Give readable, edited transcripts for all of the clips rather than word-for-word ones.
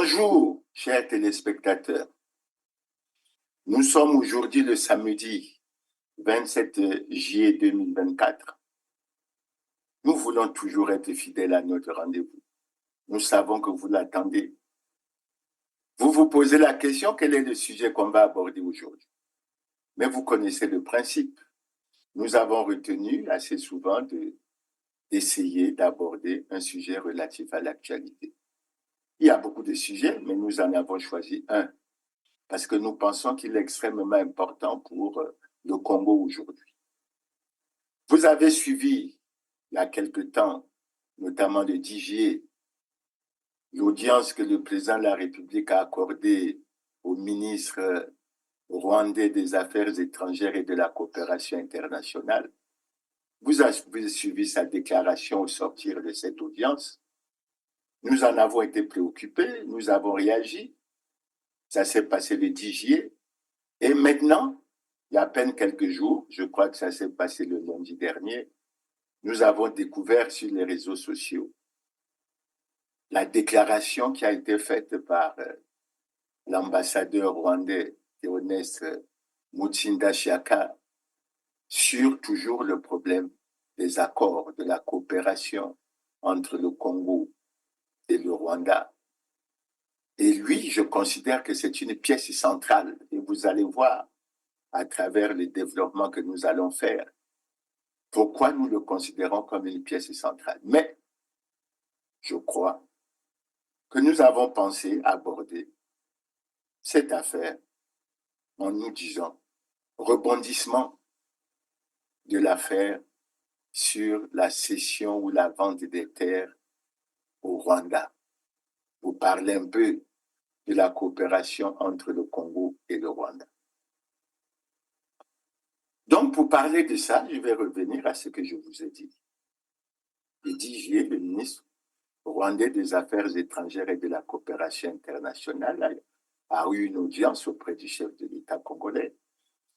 Bonjour, chers téléspectateurs. Nous sommes aujourd'hui le samedi 27 juillet 2024. Nous voulons toujours être fidèles à notre rendez-vous. Nous savons que vous l'attendez. Vous vous posez la question, quel est le sujet qu'on va aborder aujourd'hui? Mais vous connaissez le principe. Nous avons retenu assez souvent d'essayer d'aborder un sujet relatif à l'actualité. Il y a beaucoup de sujets, mais nous en avons choisi un, parce que nous pensons qu'il est extrêmement important pour le Congo aujourd'hui. Vous avez suivi, il y a quelque temps, notamment le 10 juillet, l'audience que le président de la République a accordée au ministre rwandais des Affaires étrangères et de la coopération internationale. Vous avez suivi sa déclaration au sortir de cette audience. Nous en avons été préoccupés, nous avons réagi. Ça s'est passé le 10 juillet. Et maintenant, il y a à peine quelques jours, je crois que ça s'est passé le lundi dernier, nous avons découvert sur les réseaux sociaux la déclaration qui a été faite par l'ambassadeur rwandais Théoneste Mutsinda Shyaka sur toujours le problème des accords, de la coopération entre le Congo et le Rwanda. Et lui, je considère que c'est une pièce centrale. Et vous allez voir, à travers les développements que nous allons faire, pourquoi nous le considérons comme une pièce centrale. Mais je crois que nous avons pensé aborder cette affaire en nous disant rebondissement de l'affaire sur la cession ou la vente des terres au Rwanda. Vous parlez un peu de la coopération entre le Congo et le Rwanda. Donc, pour parler de ça, je vais revenir à ce que je vous ai dit. Le 10 juillet, le ministre rwandais des Affaires étrangères et de la coopération internationale a eu une audience auprès du chef de l'État congolais.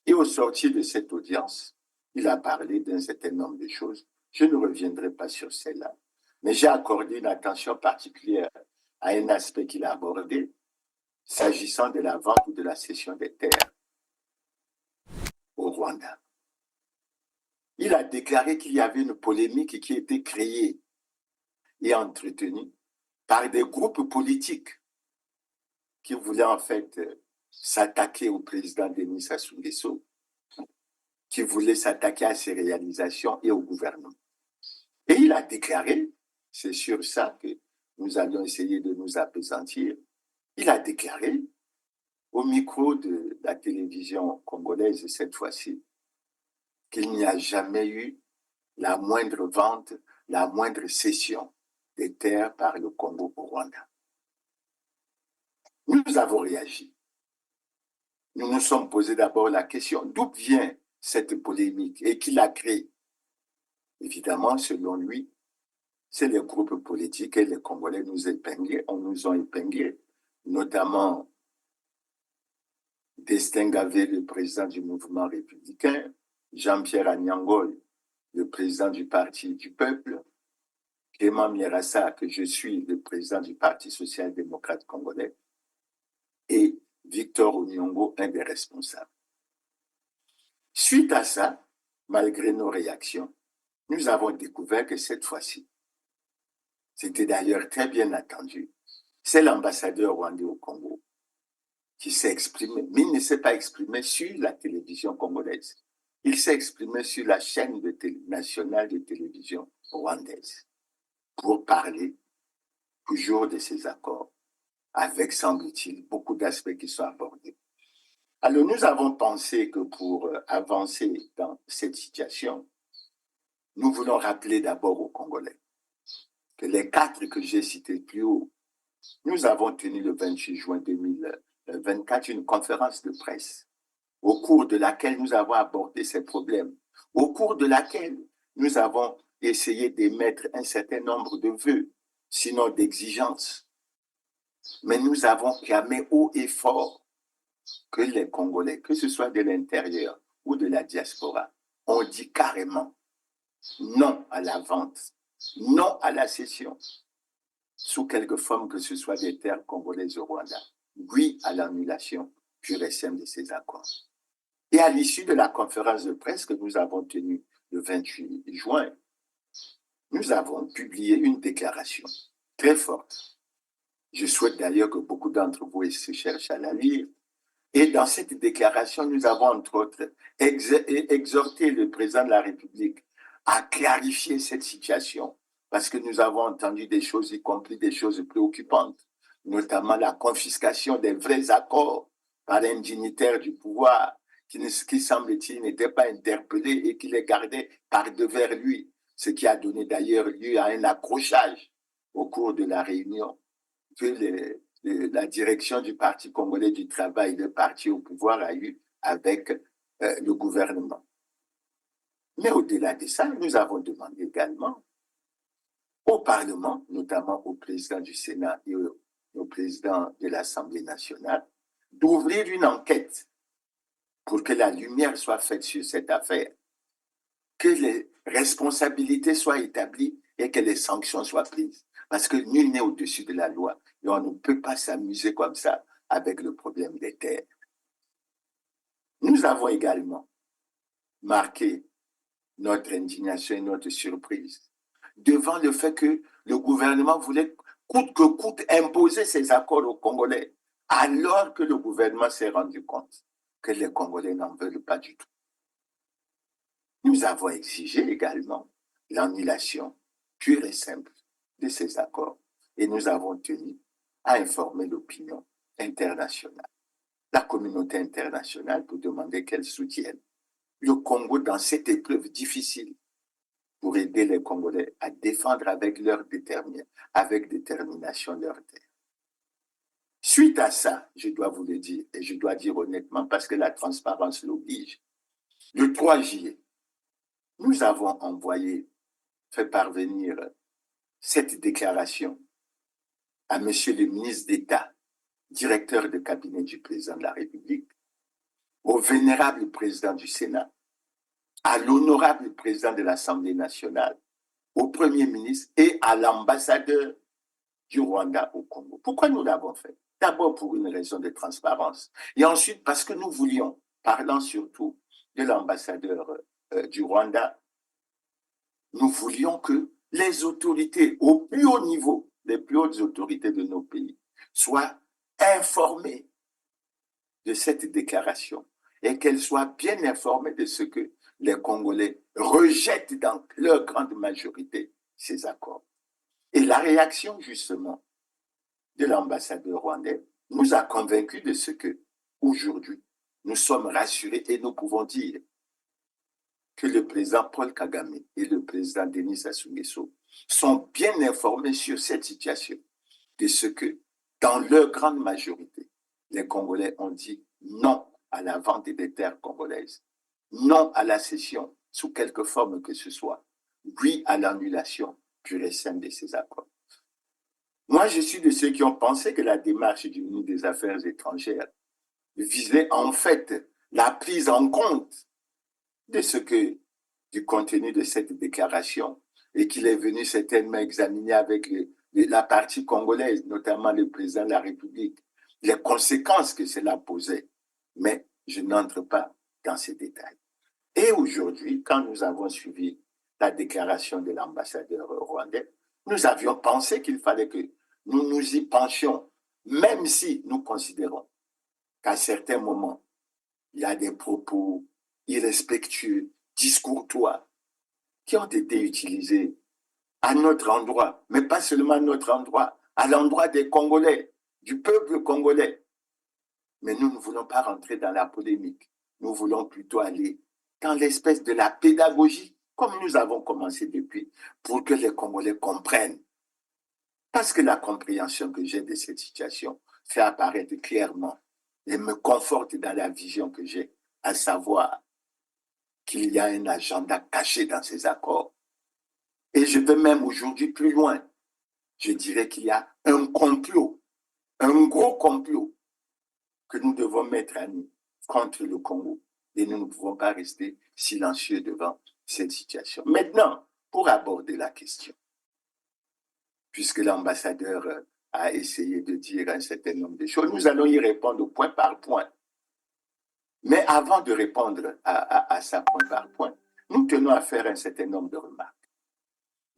Et au sortir de cette audience, il a parlé d'un certain nombre de choses. Je ne reviendrai pas sur celle-là, mais j'ai accordé une attention particulière à un aspect qu'il a abordé, s'agissant de la vente ou de la cession des terres au Rwanda. Il a déclaré qu'il y avait une polémique qui était créée et entretenue par des groupes politiques qui voulaient en fait s'attaquer au président Denis Sassou Nguesso, qui voulaient s'attaquer à ses réalisations et au gouvernement. Et il a déclaré, c'est sur ça que nous allons essayer de nous appesantir, il a déclaré au micro de la télévision congolaise cette fois-ci qu'il n'y a jamais eu la moindre vente, la moindre cession des terres par le Congo au Rwanda. Nous avons réagi. Nous nous sommes posé d'abord la question, d'où vient cette polémique et qui l'a créée? Évidemment, selon lui, c'est les groupes politiques et les Congolais nous ont épinglés, notamment Destin Gavé, le président du mouvement républicain, Jean-Pierre Agnangol, le président du Parti du Peuple, Clément Mierassa, que je suis le président du Parti social-démocrate congolais, et Victor Onyongo, un des responsables. Suite à ça, malgré nos réactions, nous avons découvert que cette fois-ci, c'était d'ailleurs très bien attendu, c'est l'ambassadeur rwandais au Congo qui s'est exprimé, mais il ne s'est pas exprimé sur la télévision congolaise. Il s'est exprimé sur la chaîne nationale de télévision rwandaise pour parler toujours de ces accords, avec, semble-t-il, beaucoup d'aspects qui sont abordés. Alors, nous avons pensé que pour avancer dans cette situation, nous voulons rappeler d'abord aux Congolais que les 4 que j'ai cités plus haut, nous avons tenu le 28 juin 2024 une conférence de presse au cours de laquelle nous avons abordé ces problèmes, au cours de laquelle nous avons essayé d'émettre un certain nombre de vœux, sinon d'exigences. Mais nous avons clamé haut et fort que les Congolais, que ce soit de l'intérieur ou de la diaspora, ont dit carrément non à la vente, non à la cession. sous quelque forme que ce soit des terres congolaises au Rwanda. Oui à l'annulation pure et simple de ces accords. Et à l'issue de la conférence de presse que nous avons tenue le 28 juin, nous avons publié une déclaration très forte. Je souhaite d'ailleurs que beaucoup d'entre vous se cherchent à la lire. Et dans cette déclaration, nous avons entre autres exhorté le président de la République à clarifier cette situation, parce que nous avons entendu des choses, y compris des choses préoccupantes, notamment la confiscation des vrais accords par un dignitaire du pouvoir qui semble-t-il n'était pas interpellé et qui les gardait par devers lui, ce qui a donné d'ailleurs lieu à un accrochage au cours de la réunion que la direction du Parti congolais du travail, le parti au pouvoir, a eu avec le gouvernement. Mais au-delà de ça, nous avons demandé également au Parlement, notamment au président du Sénat et au président de l'Assemblée nationale, d'ouvrir une enquête pour que la lumière soit faite sur cette affaire, que les responsabilités soient établies et que les sanctions soient prises. Parce que nul n'est au-dessus de la loi et on ne peut pas s'amuser comme ça avec le problème des terres. Nous avons également marqué notre indignation et notre surprise devant le fait que le gouvernement voulait coûte que coûte imposer ces accords aux Congolais, alors que le gouvernement s'est rendu compte que les Congolais n'en veulent pas du tout. Nous avons exigé également l'annulation pure et simple de ces accords et nous avons tenu à informer l'opinion internationale, la communauté internationale, pour demander qu'elle soutienne le Congo dans cette épreuve difficile pour aider les Congolais à défendre avec détermination leur terre. Suite à ça, je dois vous le dire, et je dois dire honnêtement parce que la transparence l'oblige, le 3 juillet, nous avons fait parvenir cette déclaration à monsieur le ministre d'État, directeur de cabinet du président de la République, au vénérable président du Sénat, à l'honorable président de l'Assemblée nationale, au Premier ministre et à l'ambassadeur du Rwanda au Congo. Pourquoi nous l'avons fait? D'abord pour une raison de transparence et ensuite parce que nous voulions, parlant surtout de l'ambassadeur du Rwanda, nous voulions que les autorités au plus haut niveau, les plus hautes autorités de nos pays, soient informées de cette déclaration et qu'elles soient bien informées de ce que les Congolais rejettent dans leur grande majorité ces accords. Et la réaction, justement, de l'ambassadeur rwandais nous a convaincus de ce que, aujourd'hui, nous sommes rassurés et nous pouvons dire que le président Paul Kagame et le président Denis Sassou Nguesso sont bien informés sur cette situation, de ce que, dans leur grande majorité, les Congolais ont dit non à la vente des terres congolaises, non à la cession sous quelque forme que ce soit, oui à l'annulation pure et simple de ces accords. Moi, je suis de ceux qui ont pensé que la démarche du ministre des Affaires étrangères visait en fait la prise en compte du contenu de cette déclaration et qu'il est venu certainement examiner avec la partie congolaise, notamment le président de la République, les conséquences que cela posait. Mais je n'entre pas dans ces détails. Et aujourd'hui, quand nous avons suivi la déclaration de l'ambassadeur rwandais, nous avions pensé qu'il fallait que nous nous y penchions, même si nous considérons qu'à certains moments, il y a des propos irrespectueux, discourtois, qui ont été utilisés à notre endroit, mais pas seulement à notre endroit, à l'endroit des Congolais, du peuple congolais. Mais nous ne voulons pas rentrer dans la polémique. Nous voulons plutôt aller dans l'espèce de la pédagogie, comme nous avons commencé depuis, pour que les Congolais comprennent. Parce que la compréhension que j'ai de cette situation fait apparaître clairement et me conforte dans la vision que j'ai, à savoir qu'il y a un agenda caché dans ces accords. Et je vais même aujourd'hui plus loin. Je dirais qu'il y a un complot, un gros complot que nous devons mettre à nu contre le Congo. Et nous ne pouvons pas rester silencieux devant cette situation. Maintenant, pour aborder la question, puisque l'ambassadeur a essayé de dire un certain nombre de choses. Nous allons y répondre point par point. Mais avant de répondre à ça point par point, nous tenons à faire un certain nombre de remarques.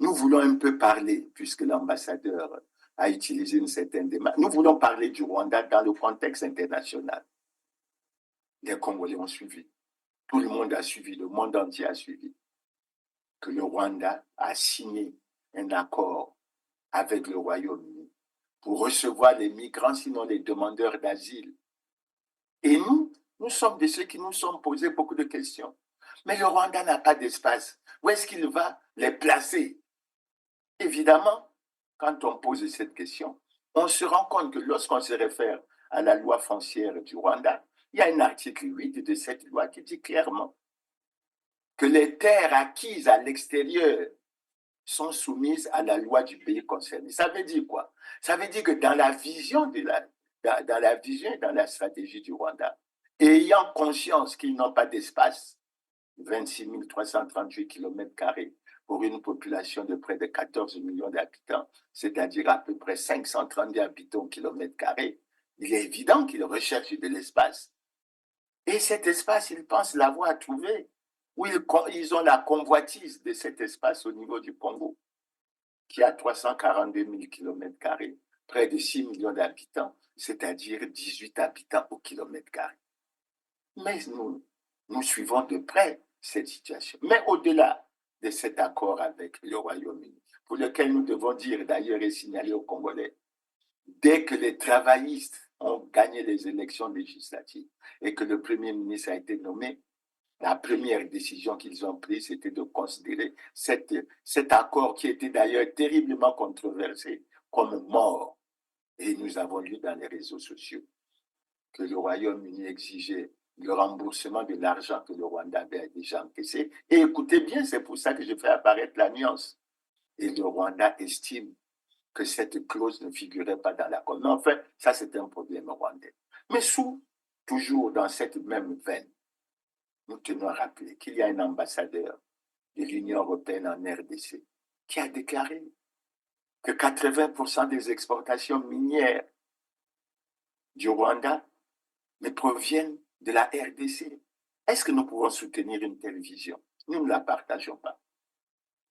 Nous voulons un peu parler, puisque l'ambassadeur a utilisé une certaine démarche, nous voulons parler du Rwanda dans le contexte international. Les Congolais ont suivi. Tout le monde a suivi, le monde entier a suivi que le Rwanda a signé un accord avec le Royaume-Uni pour recevoir les migrants, sinon les demandeurs d'asile. Et nous sommes de ceux qui nous sommes posés beaucoup de questions. Mais le Rwanda n'a pas d'espace. Où est-ce qu'il va les placer? Évidemment, quand on pose cette question, on se rend compte que lorsqu'on se réfère à la loi foncière du Rwanda, il y a un article 8 de cette loi qui dit clairement que les terres acquises à l'extérieur sont soumises à la loi du pays concerné. Ça veut dire quoi? Ça veut dire que dans la vision dans la vision et dans la stratégie du Rwanda, ayant conscience qu'ils n'ont pas d'espace, 26 338 km² pour une population de près de 14 millions d'habitants, c'est-à-dire à peu près 532 habitants au km², il est évident qu'ils recherchent de l'espace. Et cet espace, ils pensent l'avoir trouvé, où ils ont la convoitise de cet espace au niveau du Congo, qui a 342 000 km², près de 6 millions d'habitants, c'est-à-dire 18 habitants au km². Mais nous suivons de près cette situation. Mais au-delà de cet accord avec le Royaume-Uni, pour lequel nous devons dire d'ailleurs et signaler aux Congolais, dès que les travaillistes ont gagné les élections législatives et que le Premier ministre a été nommé, la première décision qu'ils ont prise, c'était de considérer cet accord qui était d'ailleurs terriblement controversé comme mort. Et nous avons lu dans les réseaux sociaux que le Royaume-Uni exigeait le remboursement de l'argent que le Rwanda avait déjà encaissé. Et écoutez bien, c'est pour ça que je fais apparaître la nuance. Et le Rwanda estime que cette clause ne figurait pas dans l'accord. Mais en fait, ça, c'est un problème rwandais. Mais toujours dans cette même veine, nous tenons à rappeler qu'il y a un ambassadeur de l'Union européenne en RDC qui a déclaré que 80% des exportations minières du Rwanda ne proviennent de la RDC. Est-ce que nous pouvons soutenir une telle vision? Nous ne la partageons pas.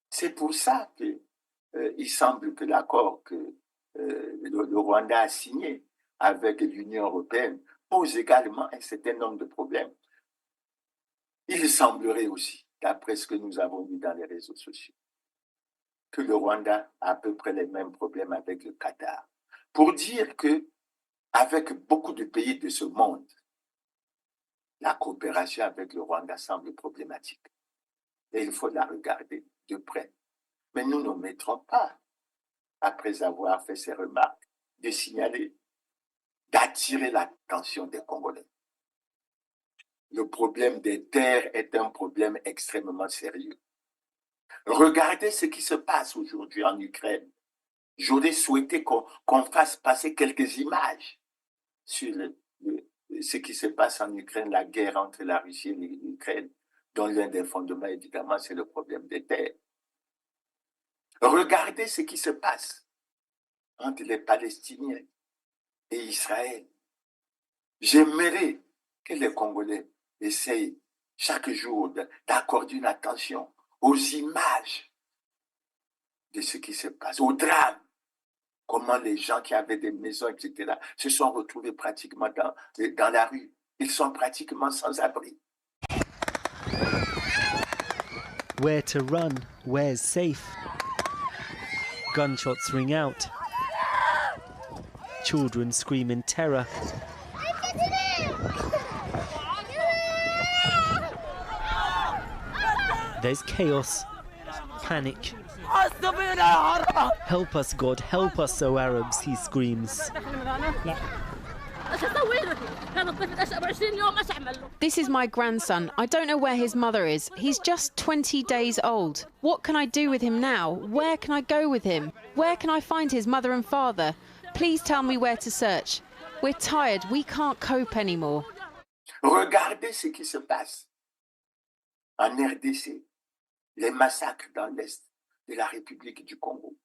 C'est pour ça qu'il semble que l'accord que le Rwanda a signé avec l'Union européenne pose également un certain nombre de problèmes. Il semblerait aussi, d'après ce que nous avons vu dans les réseaux sociaux, que le Rwanda a à peu près les mêmes problèmes avec le Qatar. Pour dire que, avec beaucoup de pays de ce monde, la coopération avec le Rwanda semble problématique. Et il faut la regarder de près. Mais nous ne mettrons pas, après avoir fait ces remarques, de signaler, d'attirer l'attention des Congolais. Le problème des terres est un problème extrêmement sérieux. Regardez ce qui se passe aujourd'hui en Ukraine. J'aurais souhaité qu'on fasse passer quelques images sur ce qui se passe en Ukraine, la guerre entre la Russie et l'Ukraine, dont l'un des fondements, évidemment, c'est le problème des terres. Regardez ce qui se passe entre les Palestiniens et Israël. J'aimerais que les Congolais essayent chaque jour d'accorder une attention aux images de ce qui se passe, au drame, comment les gens qui avaient des maisons, etc., se sont retrouvés pratiquement dans la rue. Ils sont pratiquement sans abri. Where to run? Where's safe? Gunshots ring out. Children scream in terror. There's chaos, panic. Help us, God, help us, O Arabs, he screams. This is my grandson. I don't know where his mother is. He's just 20 days old. What can I do with him now? Where can I go with him? Where can I find his mother and father? Please tell me where to search. We're tired. We can't cope anymore. Regardez ce qui se passe en RDC, les massacres dans l'Est de la République du Congo.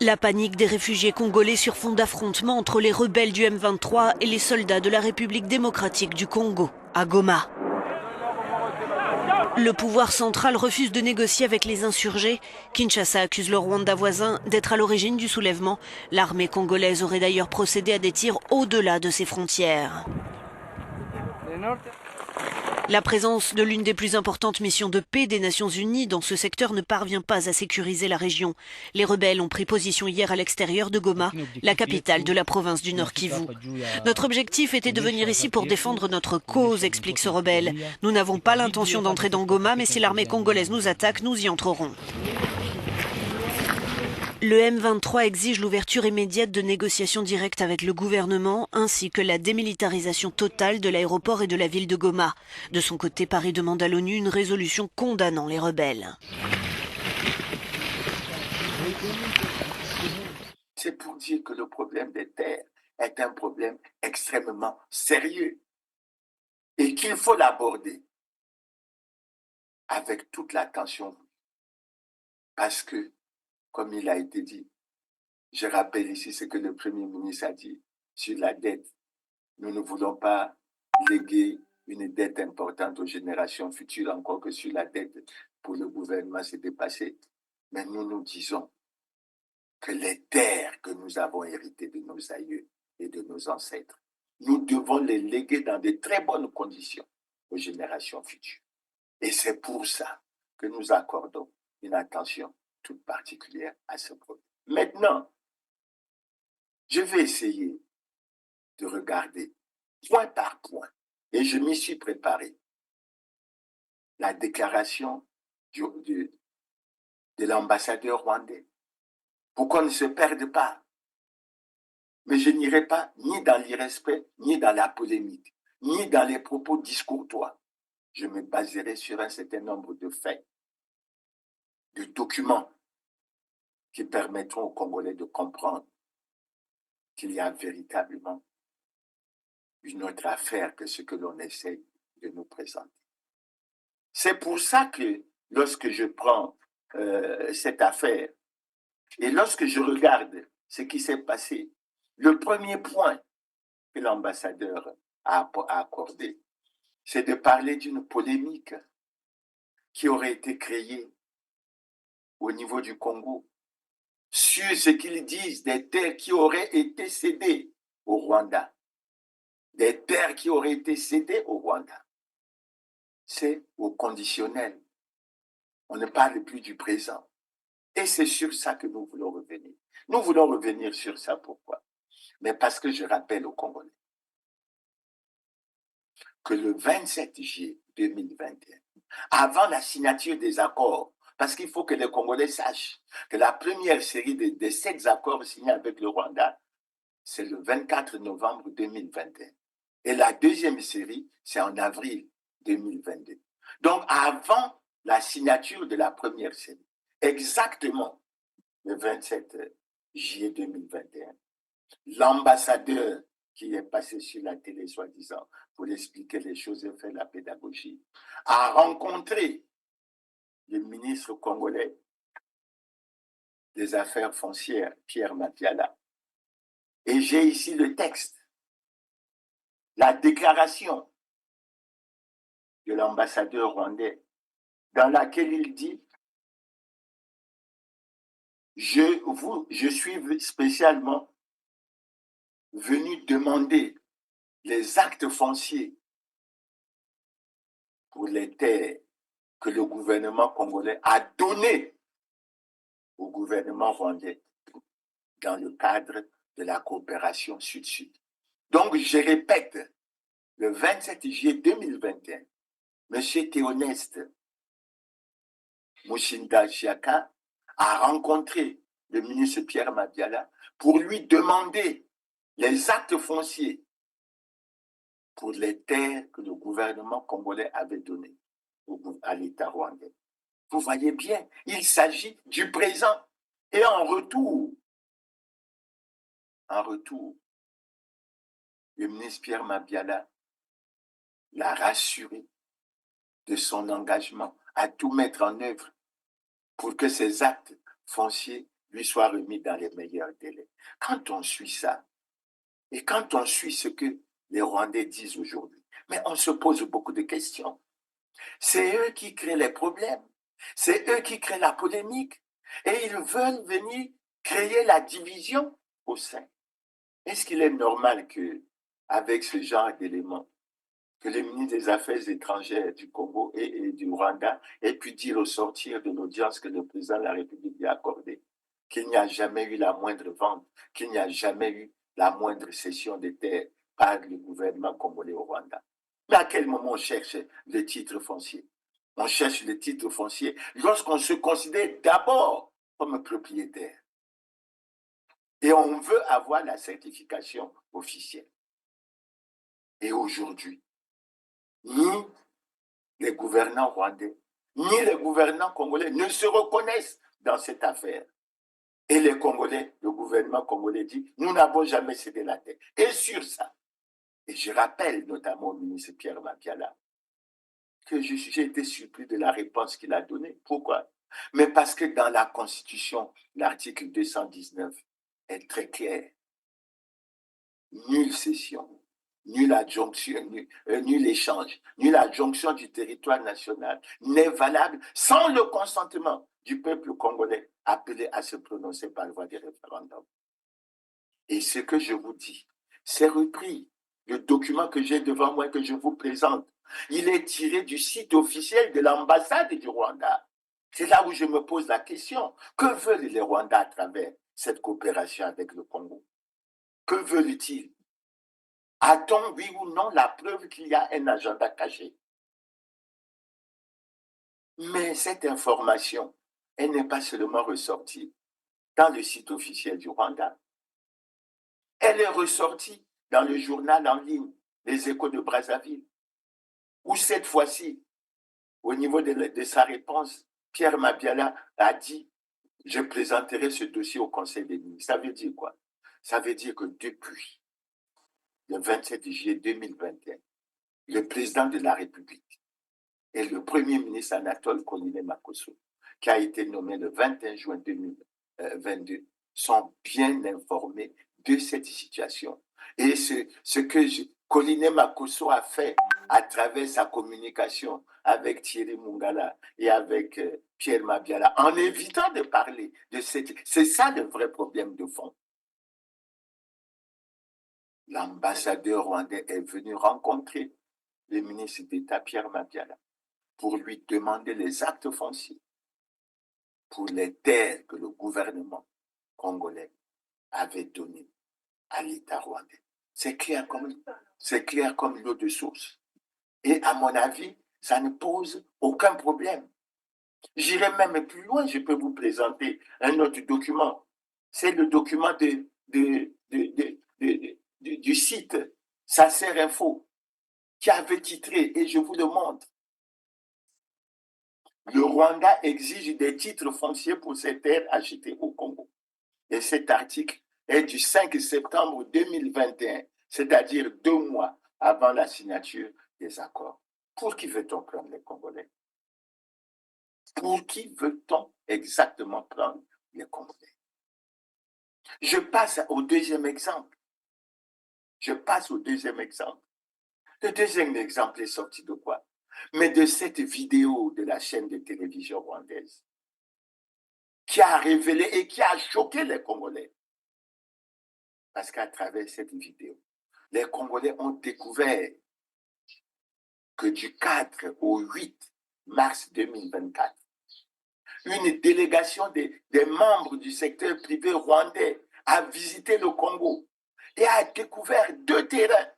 La panique des réfugiés congolais sur fond d'affrontement entre les rebelles du M23 et les soldats de la République démocratique du Congo, à Goma. Le pouvoir central refuse de négocier avec les insurgés. Kinshasa accuse le Rwanda voisin d'être à l'origine du soulèvement. L'armée congolaise aurait d'ailleurs procédé à des tirs au-delà de ses frontières. La présence de l'une des plus importantes missions de paix des Nations Unies dans ce secteur ne parvient pas à sécuriser la région. Les rebelles ont pris position hier à l'extérieur de Goma, la capitale de la province du Nord Kivu. Notre objectif était de venir ici pour défendre notre cause, explique ce rebelle. Nous n'avons pas l'intention d'entrer dans Goma, mais si l'armée congolaise nous attaque, nous y entrerons. Le M23 exige l'ouverture immédiate de négociations directes avec le gouvernement ainsi que la démilitarisation totale de l'aéroport et de la ville de Goma. De son côté, Paris demande à l'ONU une résolution condamnant les rebelles. C'est pour dire que le problème des terres est un problème extrêmement sérieux et qu'il faut l'aborder avec toute l'attention. Parce que, comme il a été dit, je rappelle ici ce que le Premier ministre a dit sur la dette. Nous ne voulons pas léguer une dette importante aux générations futures, encore que sur la dette pour le gouvernement, c'est dépassé. Mais nous disons que les terres que nous avons héritées de nos aïeux et de nos ancêtres, nous devons les léguer dans de très bonnes conditions aux générations futures. Et c'est pour ça que nous accordons une attention toute particulière à ce problème. Maintenant, je vais essayer de regarder point par point, et je m'y suis préparé, la déclaration de l'ambassadeur rwandais, pour qu'on ne se perde pas. Mais je n'irai pas ni dans l'irrespect, ni dans la polémique, ni dans les propos discourtois. Je me baserai sur un certain nombre de faits, de documents qui permettront aux Congolais de comprendre qu'il y a véritablement une autre affaire que ce que l'on essaie de nous présenter. C'est pour ça que lorsque je prends cette affaire et lorsque je regarde ce qui s'est passé, le premier point que l'ambassadeur a accordé, c'est de parler d'une polémique qui aurait été créée au niveau du Congo sur ce qu'ils disent des terres qui auraient été cédées au Rwanda. Des terres qui auraient été cédées au Rwanda. C'est au conditionnel. On ne parle plus du présent. Et c'est sur ça que nous voulons revenir. Nous voulons revenir sur ça, pourquoi? Mais parce que je rappelle aux Congolais que le 27 juillet 2021, avant la signature des accords, parce qu'il faut que les Congolais sachent que la première série des 7 accords signés avec le Rwanda, c'est le 24 novembre 2021. Et la deuxième série, c'est en avril 2022. Donc, avant la signature de la première série, exactement le 27 juillet 2021, l'ambassadeur qui est passé sur la télé, soi-disant, pour expliquer les choses et faire la pédagogie, a rencontré le ministre congolais des Affaires foncières, Pierre Madiala. Et j'ai ici le texte, la déclaration de l'ambassadeur rwandais, dans laquelle il dit « Je suis spécialement venu demander les actes fonciers pour les terres que le gouvernement congolais a donnés au gouvernement rwandais dans le cadre de la coopération Sud-Sud. » Donc, je répète, le 27 juillet 2021, M. Théoneste Mushinda Chiaka a rencontré le ministre Pierre Madiala pour lui demander les actes fonciers pour les terres que le gouvernement congolais avait données à l'État rwandais. Vous voyez bien, il s'agit du présent. Et en retour, le ministre Pierre Madiala l'a rassuré de son engagement à tout mettre en œuvre pour que ces actes fonciers lui soit remis dans les meilleurs délais. Quand on suit ça, et quand on suit ce que les Rwandais disent aujourd'hui, mais on se pose beaucoup de questions. C'est eux qui créent les problèmes, c'est eux qui créent la polémique, et ils veulent venir créer la division au sein. Est-ce qu'il est normal que, avec ce genre d'éléments, que le ministre des Affaires étrangères du Congo et du Rwanda ait pu dire au sortir de l'audience que le président de la République lui a accordée qu'il n'y a jamais eu la moindre vente, qu'il n'y a jamais eu la moindre cession de terres par le gouvernement congolais au Rwanda. Mais à quel moment on cherche le titre foncier? On cherche le titre foncier lorsqu'on se considère d'abord comme propriétaire. Et on veut avoir la certification officielle. Et aujourd'hui, ni les gouvernants rwandais, ni les gouvernants congolais ne se reconnaissent dans cette affaire. Et les Congolais, le gouvernement congolais dit, nous n'avons jamais cédé la terre. Et sur ça, et je rappelle notamment au ministre Pierre Mabiala, que j'ai été surpris de la réponse qu'il a donnée. Pourquoi? Mais parce que dans la Constitution, l'article 219 est très clair. Nulle cession, nulle adjonction, nul échange, nulle adjonction du territoire national n'est valable sans le consentement du peuple congolais appelé à se prononcer par voie de référendum. Et ce que je vous dis, c'est repris. Le document que j'ai devant moi, que je vous présente, il est tiré du site officiel de l'ambassade du Rwanda. C'est là où je me pose la question. Que veulent les Rwandais à travers cette coopération avec le Congo? Que veulent-ils? A-t-on, oui ou non, la preuve qu'il y a un agenda caché? Mais cette information, elle n'est pas seulement ressortie dans le site officiel du Rwanda. Elle est ressortie dans le journal en ligne, Les Échos de Brazzaville, où cette fois-ci, au niveau de sa réponse, Pierre Mabiala a dit « Je présenterai ce dossier au Conseil des ministres ». Ça veut dire quoi? Ça veut dire que depuis le 27 juillet 2021, le président de la République et le premier ministre Anatole Koline-Makosso, qui a été nommé le 21 juin 2022, sont bien informés de cette situation. Et ce que Koline-Makosso a fait à travers sa communication avec Thierry Mungala et avec Pierre Mabiala, en évitant de parler de cette... C'est ça le vrai problème de fond. L'ambassadeur rwandais est venu rencontrer le ministre d'État Pierre Mabiala pour lui demander les actes fonciers pour les terres que le gouvernement congolais avait données à l'État rwandais. C'est clair comme l'eau de source. Et à mon avis, ça ne pose aucun problème. J'irai même plus loin, je peux vous présenter un autre document. C'est le document du site Sacer Info qui avait titré, et je vous le montre, le Rwanda exige des titres fonciers pour ses terres achetées au Congo. Et cet article est du 5 septembre 2021, c'est-à-dire 2 mois avant la signature des accords. Pour qui veut-on prendre les Congolais? Pour qui veut-on exactement prendre les Congolais? Je passe au deuxième exemple. Le deuxième exemple est sorti de quoi? Mais de cette vidéo de la chaîne de télévision rwandaise qui a révélé et qui a choqué les Congolais. Parce qu'à travers cette vidéo, les Congolais ont découvert que du 4 au 8 mars 2024, une délégation des membres du secteur privé rwandais a visité le Congo et a découvert 2 terrains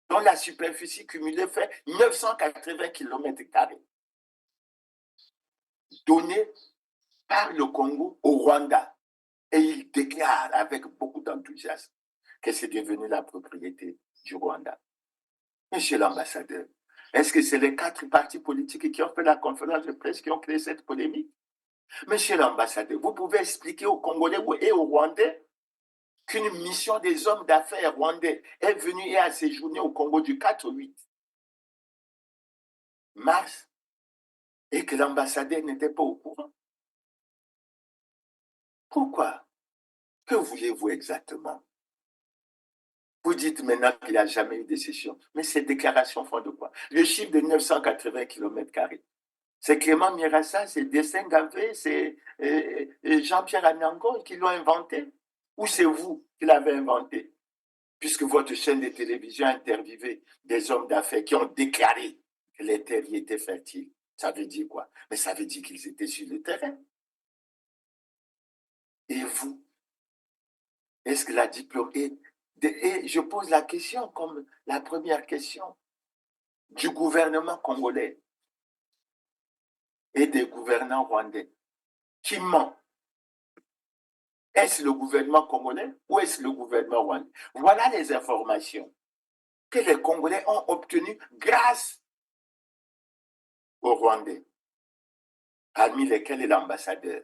dont la superficie cumulée fait 980 km², donnés par le Congo au Rwanda. Et il déclare avec beaucoup d'enthousiasme que c'est devenu la propriété du Rwanda. Monsieur l'ambassadeur, est-ce que c'est les 4 partis politiques qui ont fait la conférence de presse qui ont créé cette polémique? Monsieur l'ambassadeur, vous pouvez expliquer aux Congolais et aux Rwandais qu'une mission des hommes d'affaires rwandais est venue et a séjourné au Congo du 4 au 8 mars et que l'ambassadeur n'était pas au courant? Pourquoi? Que voulez-vous exactement? Vous dites maintenant qu'il n'y a jamais eu de sécession. Mais ces déclarations font de quoi? Le chiffre de 980 km². C'est Clément Mirassa, c'est Destin Gavé, c'est Jean-Pierre Anangon qui l'ont inventé? Ou c'est vous qui l'avez inventé? Puisque votre chaîne de télévision a interviewé des hommes d'affaires qui ont déclaré que les terres y étaient fertiles. Ça veut dire quoi? Mais ça veut dire qu'ils étaient sur le terrain. Et vous, est-ce que la diplomatie... Et je pose la question comme la première question du gouvernement congolais et des gouvernants rwandais. Qui ment? Est-ce le gouvernement congolais ou est-ce le gouvernement rwandais? Voilà les informations que les Congolais ont obtenues grâce aux Rwandais, parmi lesquels est l'ambassadeur.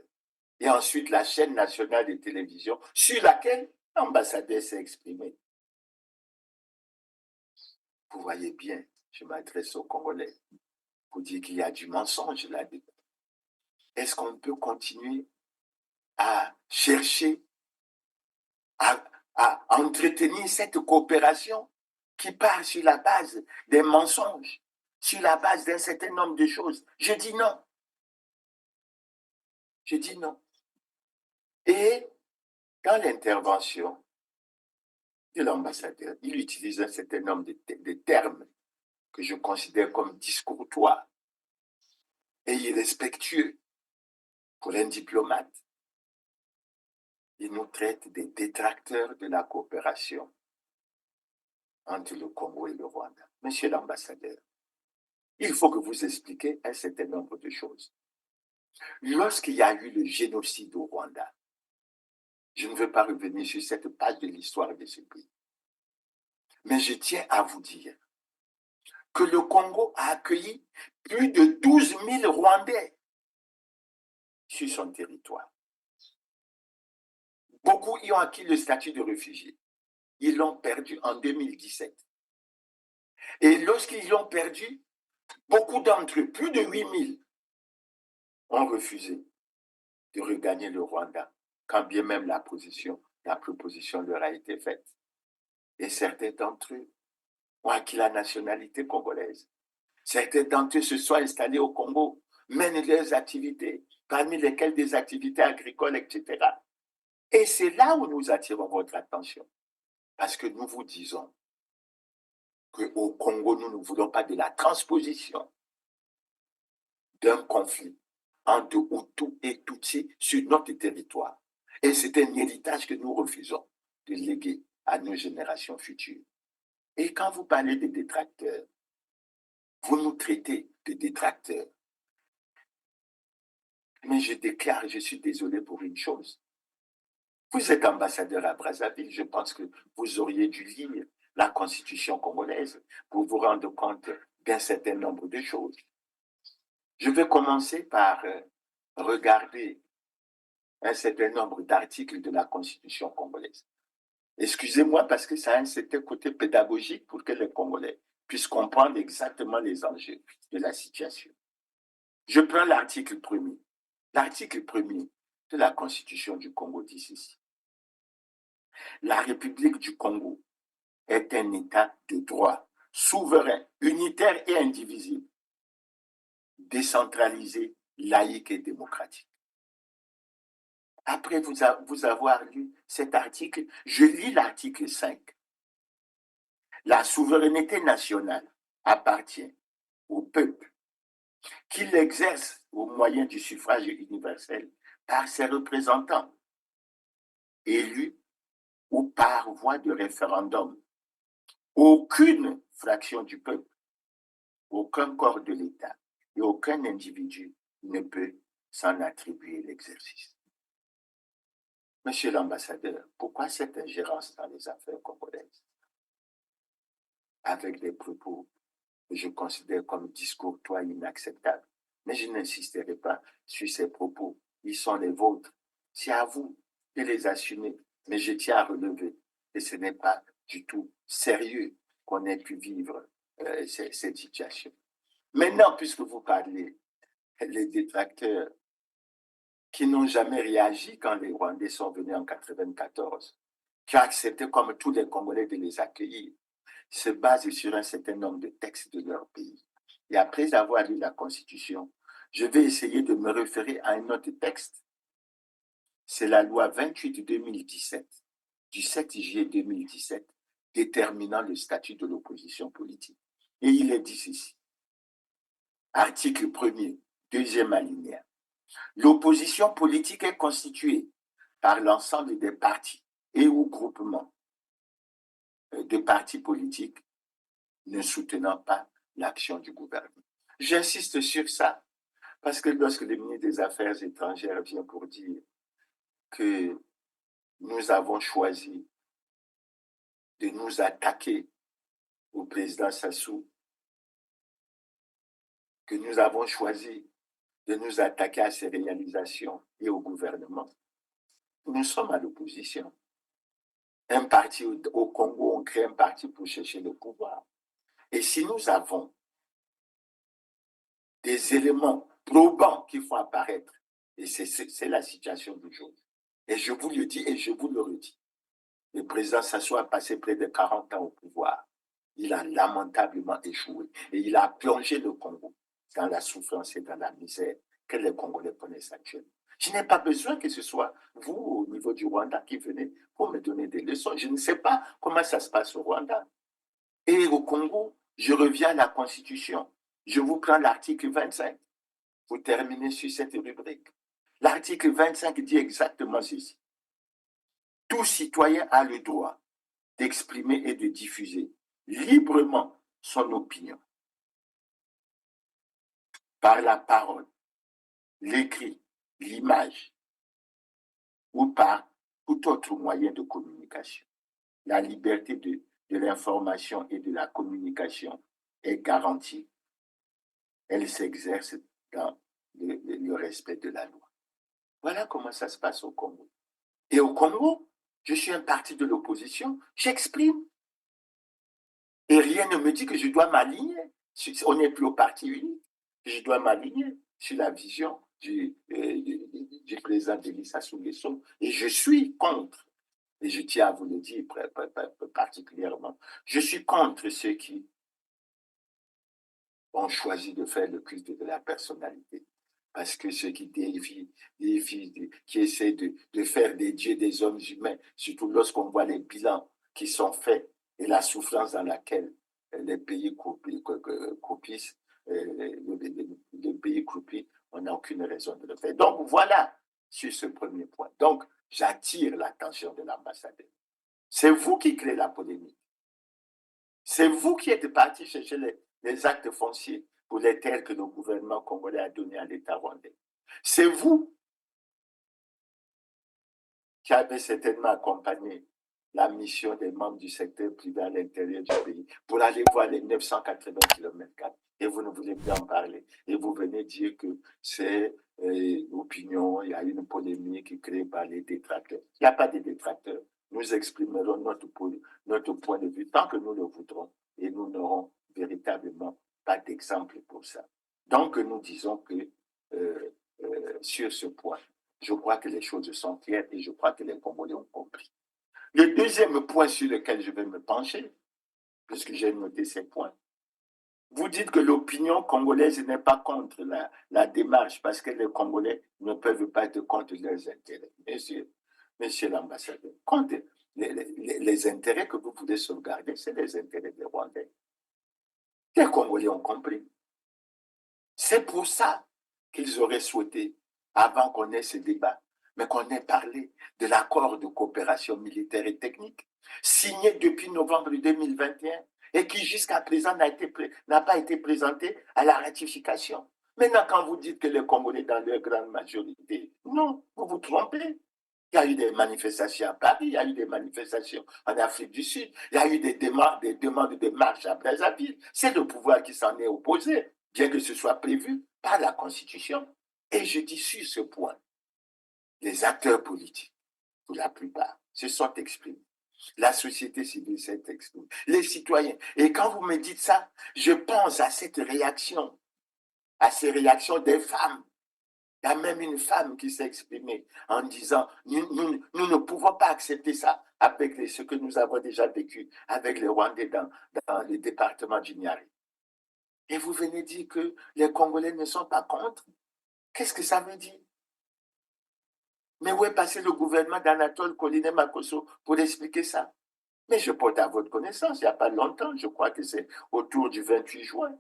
Et ensuite la chaîne nationale de télévision sur laquelle l'ambassadeur s'est exprimé. Vous voyez bien, je m'adresse aux Congolais pour dire qu'il y a du mensonge là-dedans. Est-ce qu'on peut continuer à chercher, à entretenir cette coopération qui part sur la base des mensonges, sur la base d'un certain nombre de choses? Je dis non. Je dis non. Et dans l'intervention de l'ambassadeur, il utilise un certain nombre de termes que je considère comme discourtois et irrespectueux pour un diplomate. Il nous traite des détracteurs de la coopération entre le Congo et le Rwanda. Monsieur l'ambassadeur, il faut que vous expliquiez un certain nombre de choses. Lorsqu'il y a eu le génocide au Rwanda, je ne veux pas revenir sur cette page de l'histoire de ce pays, mais je tiens à vous dire que le Congo a accueilli plus de 12 000 Rwandais sur son territoire. Beaucoup y ont acquis le statut de réfugié. Ils l'ont perdu en 2017. Et lorsqu'ils l'ont perdu, beaucoup d'entre eux, plus de 8 000, ont refusé de regagner le Rwanda, quand bien même la proposition leur a été faite. Et certains d'entre eux ont acquis la nationalité congolaise. Certains d'entre eux se sont installés au Congo, mènent leurs activités, parmi lesquelles des activités agricoles, etc. Et c'est là où nous attirons votre attention. Parce que nous vous disons qu'au Congo, nous ne voulons pas de la transposition d'un conflit entre Hutu et Tutsi sur notre territoire. Et c'est un héritage que nous refusons de léguer à nos générations futures. Et quand vous parlez de détracteurs, vous nous traitez de détracteurs. Mais je déclare, je suis désolé pour une chose. Vous êtes ambassadeur à Brazzaville, je pense que vous auriez dû lire la Constitution congolaise pour vous rendre compte d'un certain nombre de choses. Je vais commencer par regarder un certain nombre d'articles de la Constitution congolaise. Excusez-moi parce que ça a un certain côté pédagogique pour que les Congolais puissent comprendre exactement les enjeux de la situation. Je prends l'article 1er. L'article 1er de la Constitution du Congo dit ceci. La République du Congo est un État de droit, souverain, unitaire et indivisible, décentralisé, laïque et démocratique. Après vous avoir lu cet article, je lis l'article 5. La souveraineté nationale appartient au peuple, qui l'exerce au moyen du suffrage universel par ses représentants, élus ou par voie de référendum. Aucune fraction du peuple, aucun corps de l'État et aucun individu ne peut s'en attribuer l'exercice. Monsieur l'ambassadeur, pourquoi cette ingérence dans les affaires congolaises? Avec des propos que je considère comme discourtois inacceptables. Mais je n'insisterai pas sur ces propos. Ils sont les vôtres. C'est à vous de les assumer. Mais je tiens à relever que ce n'est pas du tout sérieux qu'on ait pu vivre cette situation. Maintenant, puisque vous parlez, les détracteurs qui n'ont jamais réagi quand les Rwandais sont venus en 1994, qui ont accepté comme tous les Congolais de les accueillir, se basent sur un certain nombre de textes de leur pays. Et après avoir lu la Constitution, je vais essayer de me référer à un autre texte. C'est la loi 28-2017, du 7 juillet 2017, déterminant le statut de l'opposition politique. Et il est dit ceci. Article 1er, deuxième alinéa. L'opposition politique est constituée par l'ensemble des partis et ou groupements de partis politiques ne soutenant pas l'action du gouvernement. J'insiste sur ça, parce que lorsque le ministre des Affaires étrangères vient pour dire que nous avons choisi de nous attaquer au président Sassou, que nous avons choisi de nous attaquer à ses réalisations et au gouvernement, nous sommes à l'opposition. Un parti au Congo, on crée un parti pour chercher le pouvoir. Et si nous avons des éléments probants qu'il faut apparaître, et c'est la situation du jour, et je vous le dis et je vous le redis, le président Sassou a passé près de 40 ans au pouvoir. Il a lamentablement échoué et il a plongé le Congo dans la souffrance et dans la misère que les Congolais connaissent actuellement. Je n'ai pas besoin que ce soit vous, au niveau du Rwanda, qui venez pour me donner des leçons. Je ne sais pas comment ça se passe au Rwanda. Et au Congo, je reviens à la Constitution. Je vous prends l'article 25. Vous terminez sur cette rubrique. L'article 25 dit exactement ceci. Tout citoyen a le droit d'exprimer et de diffuser librement son opinion par la parole, l'écrit, l'image ou par tout autre moyen de communication. La liberté de l'information et de la communication est garantie. Elle s'exerce dans le respect de la loi. Voilà comment ça se passe au Congo. Et au Congo, je suis un parti de l'opposition, j'exprime. Et rien ne me dit que je dois m'aligner. On n'est plus au parti unique. Je dois m'aligner sur la vision du président Denis Sassou Nguesso. Et je suis contre, et je tiens à vous le dire particulièrement, je suis contre ceux qui ont choisi de faire le culte de la personnalité. Parce que ceux qui défient, qui essaient de faire des dieux des hommes humains, surtout lorsqu'on voit les bilans qui sont faits et la souffrance dans laquelle les pays croupissent, les pays croupis, on n'a aucune raison de le faire. Donc voilà, sur ce premier point. Donc, j'attire l'attention de l'ambassadeur. C'est vous qui créez la polémique. C'est vous qui êtes parti chercher les actes fonciers pour les terres que le gouvernement congolais a données à l'État rwandais. C'est vous qui avez certainement accompagné la mission des membres du secteur privé à l'intérieur du pays pour aller voir les 980 km². Et vous ne voulez plus en parler. Et vous venez dire que c'est l'opinion, il y a une polémique créée par les détracteurs. Il n'y a pas de détracteurs. Nous exprimerons notre point de vue tant que nous le voudrons. Et nous n'aurons véritablement pas d'exemple pour ça. Donc, nous disons que sur ce point, je crois que les choses sont claires et je crois que les Congolais ont compris. Le deuxième point sur lequel je vais me pencher, puisque j'ai noté ces points, vous dites que l'opinion congolaise n'est pas contre la démarche parce que les Congolais ne peuvent pas être contre leurs intérêts. Monsieur l'ambassadeur, contre les intérêts que vous voulez sauvegarder, c'est les intérêts des Rwandais. Les Congolais ont compris. C'est pour ça qu'ils auraient souhaité, avant qu'on ait ce débat, mais qu'on ait parlé de l'accord de coopération militaire et technique, signé depuis novembre 2021 et qui jusqu'à présent n'a pas été présenté à la ratification. Maintenant, quand vous dites que les Congolais dans leur grande majorité, non, vous vous trompez. Il y a eu des manifestations à Paris, il y a eu des manifestations en Afrique du Sud, il y a eu des demandes de marche à Brazzaville. C'est le pouvoir qui s'en est opposé, bien que ce soit prévu par la Constitution. Et je dis sur ce point, les acteurs politiques, pour la plupart, se sont exprimés. La société civile s'est exprimée. Les citoyens. Et quand vous me dites ça, je pense à cette réaction, à ces réactions des femmes Il y a même une femme qui s'est exprimée en disant nous ne pouvons pas accepter ça avec ce que nous avons déjà vécu avec les Rwandais dans le département du Niari. Et vous venez dire que les Congolais ne sont pas contre. Qu'est-ce que ça veut dire? Mais où est passé le gouvernement d'Anatole Colinet Makosso pour expliquer ça? Mais je porte à votre connaissance, il n'y a pas longtemps, je crois que c'est autour du 28 juin.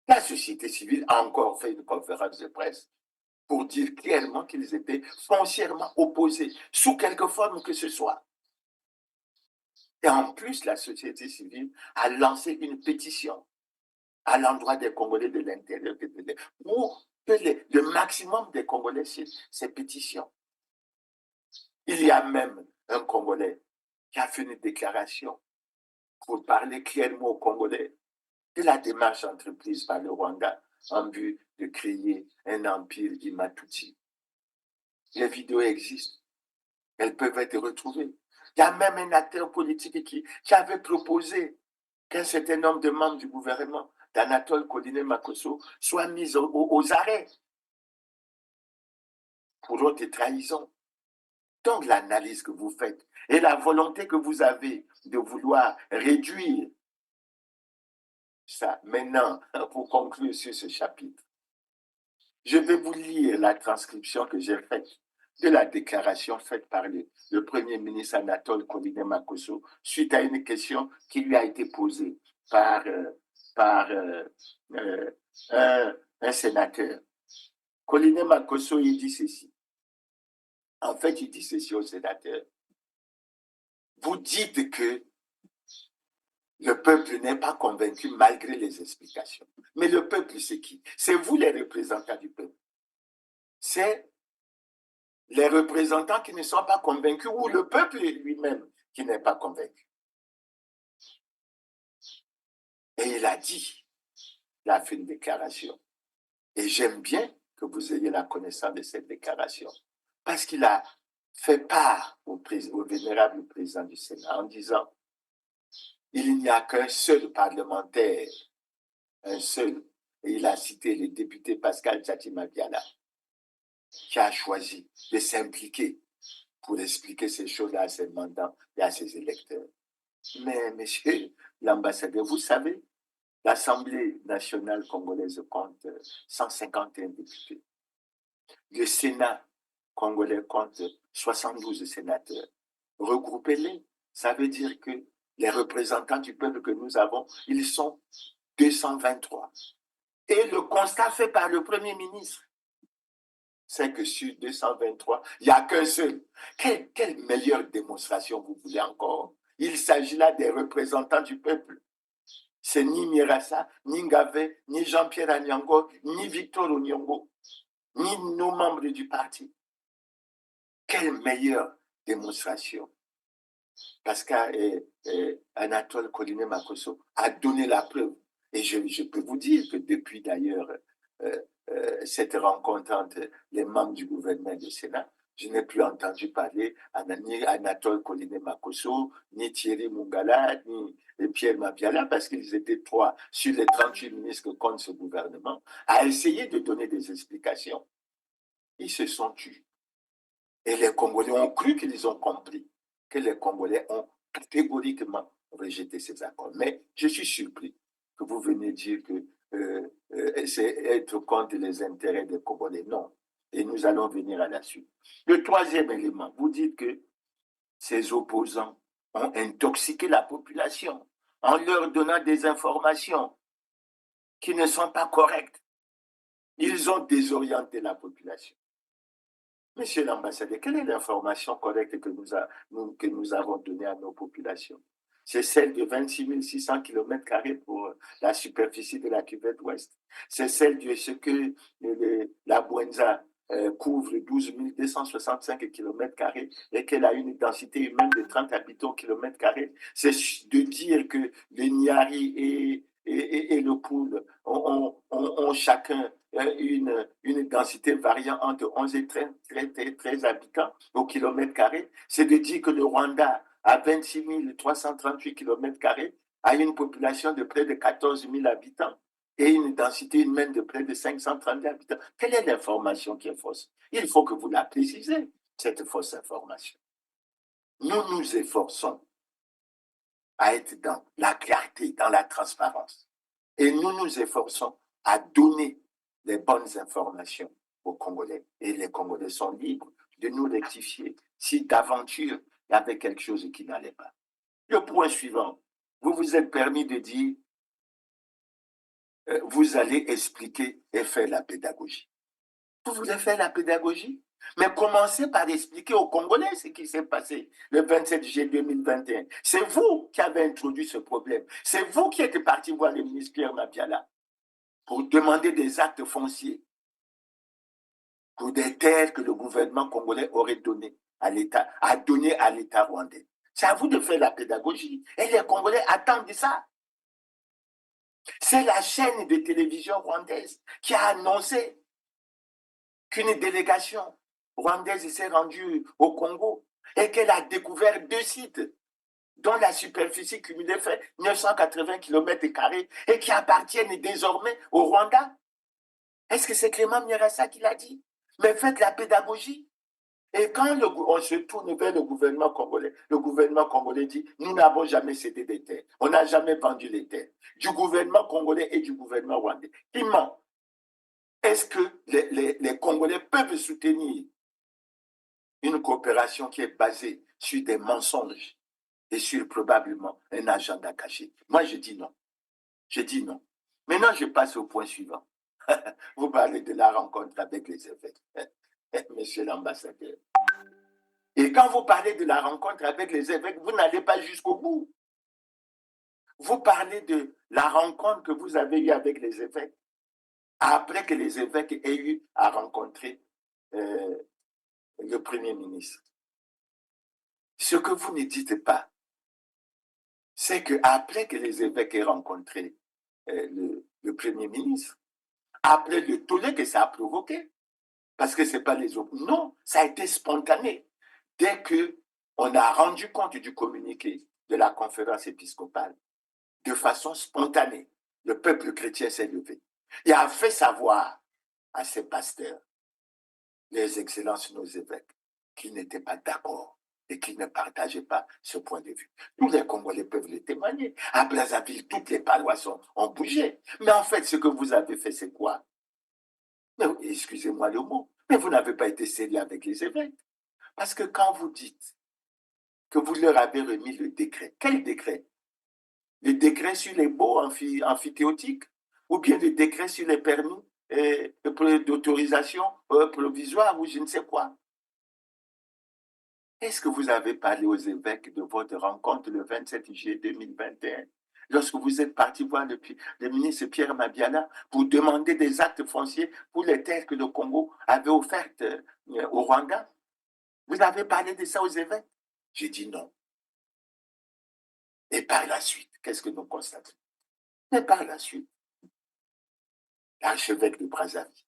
La société civile a encore fait une conférence de presse pour dire clairement qu'ils étaient foncièrement opposés, sous quelque forme que ce soit. Et en plus, la société civile a lancé une pétition à l'endroit des Congolais de l'intérieur pour que le maximum des Congolais signent ces pétitions. Il y a même un Congolais qui a fait une déclaration pour parler clairement aux Congolais de la démarche entreprise par le Rwanda en but de créer un empire Imatuti. Les vidéos existent, elles peuvent être retrouvées. Il y a même un acteur politique qui avait proposé qu'un certain nombre de membres du gouvernement d'Anatole Colinet Makosso soient mis aux arrêts pour haute trahison. Donc l'analyse que vous faites et la volonté que vous avez de vouloir réduire ça. Maintenant, pour conclure sur ce chapitre, je vais vous lire la transcription que j'ai faite de la déclaration faite par le Premier ministre Anatole Colinet Makosso suite à une question qui lui a été posée par un sénateur. Colinet Makosso, il dit ceci. En fait, il dit ceci au sénateur. Vous dites que le peuple n'est pas convaincu malgré les explications. Mais le peuple, c'est qui? C'est vous les représentants du peuple. C'est les représentants qui ne sont pas convaincus ou le peuple lui-même qui n'est pas convaincu. Et il a dit, il a fait une déclaration. Et j'aime bien que vous ayez la connaissance de cette déclaration. Parce qu'il a fait part au vénérable président du Sénat en disant il n'y a qu'un seul parlementaire, un seul, et il a cité le député Pascal Tchatima Biala, qui a choisi de s'impliquer pour expliquer ces choses-là à ses mandants et à ses électeurs. Mais, monsieur l'ambassadeur, vous savez, l'Assemblée nationale congolaise compte 151 députés. Le Sénat congolais compte 72 sénateurs. Regroupez-les. Ça veut dire que les représentants du peuple que nous avons, ils sont 223. Et le constat fait par le Premier ministre, c'est que sur 223, il n'y a qu'un seul. Quelle meilleure démonstration vous voulez encore? Il s'agit là des représentants du peuple. C'est ni Mirassa, ni Ngave, ni Jean-Pierre Anyango, ni Victor Onyongo, ni nos membres du parti. Quelle meilleure démonstration? Parce qu'Anatole Colinet Makosso a donné la preuve. Et je peux vous dire que depuis d'ailleurs cette rencontre entre les membres du gouvernement et du Sénat, je n'ai plus entendu parler ni Anatole Colinet Makosso, ni Thierry Mungala, ni Pierre Mabiala, parce qu'ils étaient 3 sur les 38 ministres que compte ce gouvernement, à essayer de donner des explications. Ils se sont tus. Et les Congolais ont cru qu'ils ont compris que les Congolais ont catégoriquement rejeté ces accords. Mais je suis surpris que vous venez dire que c'est être contre les intérêts des Congolais. Non. Et nous allons venir à la suite. Le troisième élément, vous dites que ces opposants ont intoxiqué la population en leur donnant des informations qui ne sont pas correctes. Ils ont désorienté la population. Monsieur l'ambassadeur, quelle est l'information correcte que nous avons donnée à nos populations? C'est celle de 26 600 km² pour la superficie de la cuvette ouest. C'est celle de ce que la Bwenza couvre 12 265 km² et qu'elle a une densité humaine de 30 habitants au km². C'est de dire que le Niari et le Poul ont chacun une densité variant entre 11 et 13 habitants au km². C'est de dire que le Rwanda, à 26 338 km², a une population de près de 14 000 habitants et une densité humaine de près de 530 habitants. Quelle est l'information qui est fausse? Il faut que vous la précisez, cette fausse information. Nous nous efforçons à être dans la clarté, dans la transparence. Et nous nous efforçons à donner les bonnes informations aux Congolais. Et les Congolais sont libres de nous rectifier si d'aventure il y avait quelque chose qui n'allait pas. Le point suivant, vous vous êtes permis de dire, vous allez expliquer et faire la pédagogie. Vous voulez faire la pédagogie? Mais commencez par expliquer aux Congolais ce qui s'est passé le 27 juillet 2021. C'est vous qui avez introduit ce problème. C'est vous qui êtes parti voir le ministre Pierre Mabiala pour demander des actes fonciers pour des terres que le gouvernement congolais aurait donné à l'État, a donné à l'État rwandais. C'est à vous de faire la pédagogie. Et les Congolais attendent ça. C'est la chaîne de télévision rwandaise qui a annoncé qu'une délégation rwandaise s'est rendue au Congo et qu'elle a découvert 2 sites dont la superficie cumulée fait 980 km² et qui appartiennent désormais au Rwanda. Est-ce que c'est Clément Mierassa qui l'a dit? Mais faites la pédagogie. Et quand on se tourne vers le gouvernement congolais dit « Nous n'avons jamais cédé des terres, on n'a jamais vendu les terres » du gouvernement congolais et du gouvernement rwandais. Qui ment? Est-ce que les Congolais peuvent soutenir une coopération qui est basée sur des mensonges et sur probablement un agenda caché? Moi, je dis non. Je dis non. Maintenant, je passe au point suivant. Vous parlez de la rencontre avec les évêques, monsieur l'ambassadeur. Et quand vous parlez de la rencontre avec les évêques, vous n'allez pas jusqu'au bout. Vous parlez de la rencontre que vous avez eue avec les évêques, après que les évêques aient eu à rencontrer le Premier ministre. Ce que vous ne dites pas, c'est qu'après que les évêques aient rencontré le Premier ministre, après le tollé que ça a provoqué, parce que ce n'est pas les autres. Non, ça a été spontané. Dès qu'on a rendu compte du communiqué de la conférence épiscopale, de façon spontanée, le peuple chrétien s'est levé et a fait savoir à ses pasteurs, les excellences, nos évêques, qu'ils n'étaient pas d'accord et qu'ils ne partageaient pas ce point de vue. Tous les Congolais peuvent le témoigner. À Brazzaville, toutes les paroisses ont bougé. Mais en fait, ce que vous avez fait, c'est quoi? Excusez-moi le mot, mais vous n'avez pas été sérieux avec les évêques. Parce que quand vous dites que vous leur avez remis le décret, quel décret? Le décret sur les baux amphithéotiques ou bien le décret sur les permis d'autorisation provisoire ou je ne sais quoi? Est-ce que vous avez parlé aux évêques de votre rencontre le 27 juillet 2021, lorsque vous êtes parti voir le ministre Pierre Mabiala pour demander des actes fonciers pour les terres que le Congo avait offertes au Rwanda? Vous avez parlé de ça aux évêques? J'ai dit non. Et par la suite, qu'est-ce que nous constatons? Mais par la suite, l'archevêque de Brazzaville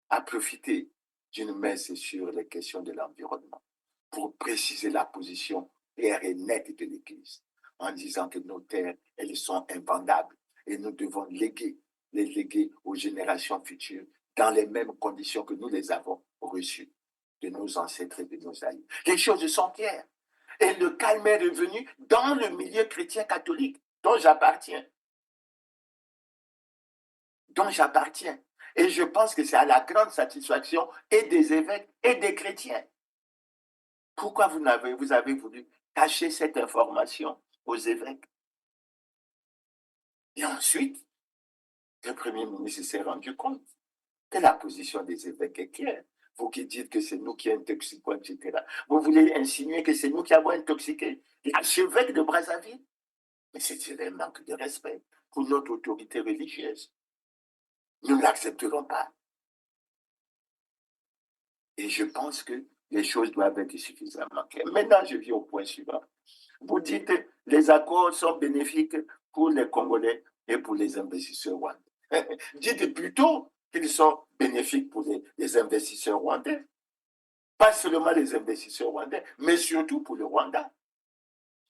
a profité d'une messe sur les questions de l'environnement pour préciser la position claire et nette de l'Église, en disant que nos terres, elles sont invendables et nous devons les léguer aux générations futures dans les mêmes conditions que nous les avons reçues de nos ancêtres et de nos aïeux. Les choses sont claires. Et le calme est revenu dans le milieu chrétien catholique dont j'appartiens. Et je pense que c'est à la grande satisfaction et des évêques et des chrétiens. Pourquoi vous avez voulu cacher cette information aux évêques? Et ensuite, le Premier ministre s'est rendu compte que la position des évêques est claire. Vous qui dites que c'est nous qui intoxiquons, etc. Vous voulez insinuer que c'est nous qui avons intoxiqué l'archevêque de Brazzaville? Mais c'est un manque de respect pour notre autorité religieuse. Nous ne l'accepterons pas. Et je pense que les choses doivent être suffisamment claires. Maintenant, je viens au point suivant. Vous dites que les accords sont bénéfiques pour les Congolais et pour les investisseurs rwandais. Dites plutôt qu'ils sont bénéfiques pour les investisseurs rwandais. Pas seulement les investisseurs rwandais, mais surtout pour le Rwanda.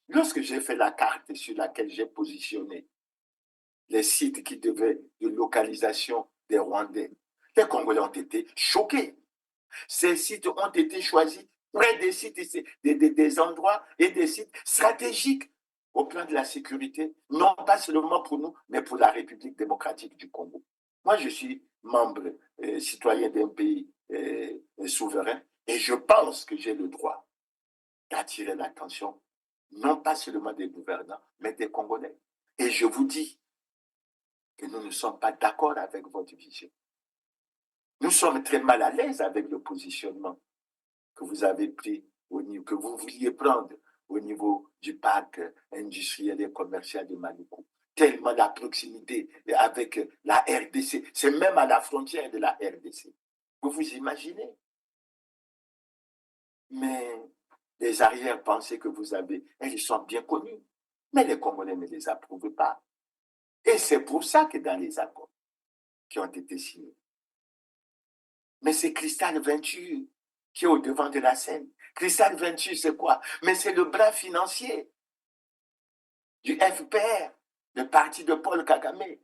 Lorsque j'ai fait la carte sur laquelle j'ai positionné les sites qui devaient de localisation des Rwandais, les Congolais ont été choqués. Ces sites ont été choisis près des sites, des endroits et des sites stratégiques au plan de la sécurité, non pas seulement pour nous, mais pour la République démocratique du Congo. Moi, je suis membre, citoyen d'un pays souverain, et je pense que j'ai le droit d'attirer l'attention, non pas seulement des gouvernants, mais des Congolais. Et je vous dis que nous ne sommes pas d'accord avec votre vision. Nous sommes très mal à l'aise avec le positionnement que vous avez pris, que vous vouliez prendre au niveau du parc industriel et commercial de Maluku. Tellement la proximité avec la RDC, c'est même à la frontière de la RDC. Vous vous imaginez? Mais les arrière-pensées que vous avez, elles sont bien connues. Mais les Congolais ne les approuvent pas. Et c'est pour ça que dans les accords qui ont été signés, mais c'est Cristal 28 qui est au devant de la scène. Cristal 28, c'est quoi? Mais c'est le bras financier du FPR, le parti de Paul Kagame.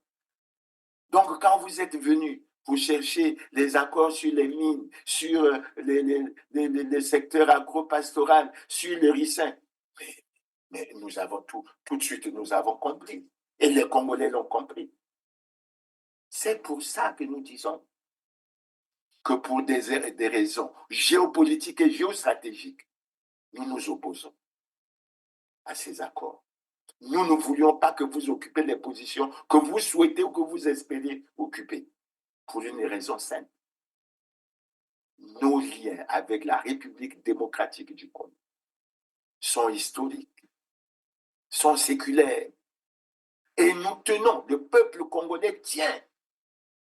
Donc, quand vous êtes venu pour chercher les accords sur les mines, sur les secteurs agro-pastoral, sur le ricin, mais nous avons tout de suite, nous avons compris. Et les Congolais l'ont compris. C'est pour ça que nous disons que pour des raisons géopolitiques et géostratégiques, nous nous opposons à ces accords. Nous ne voulions pas que vous occupiez les positions que vous souhaitez ou que vous espérez occuper, pour une raison simple. Nos liens avec la République démocratique du Congo sont historiques, sont séculaires, et nous tenons, le peuple congolais tient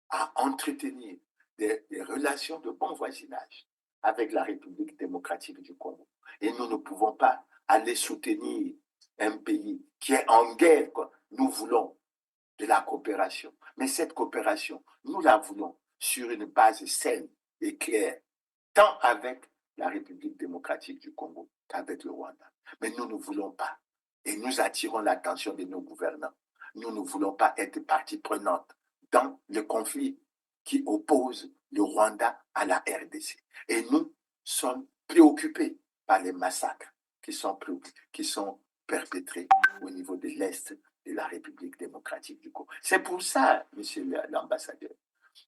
à entretenir des relations de bon voisinage avec la République démocratique du Congo. Et nous ne pouvons pas aller soutenir un pays qui est en guerre. Nous voulons de la coopération. Mais cette coopération, nous la voulons sur une base saine et claire, tant avec la République démocratique du Congo qu'avec le Rwanda. Mais nous ne voulons pas, et nous attirons l'attention de nos gouvernants, nous ne voulons pas être partie prenante dans le conflit qui oppose le Rwanda à la RDC. Et nous sommes préoccupés par les massacres qui sont perpétrés au niveau de l'Est de la République démocratique du Congo. C'est pour ça, monsieur l'ambassadeur,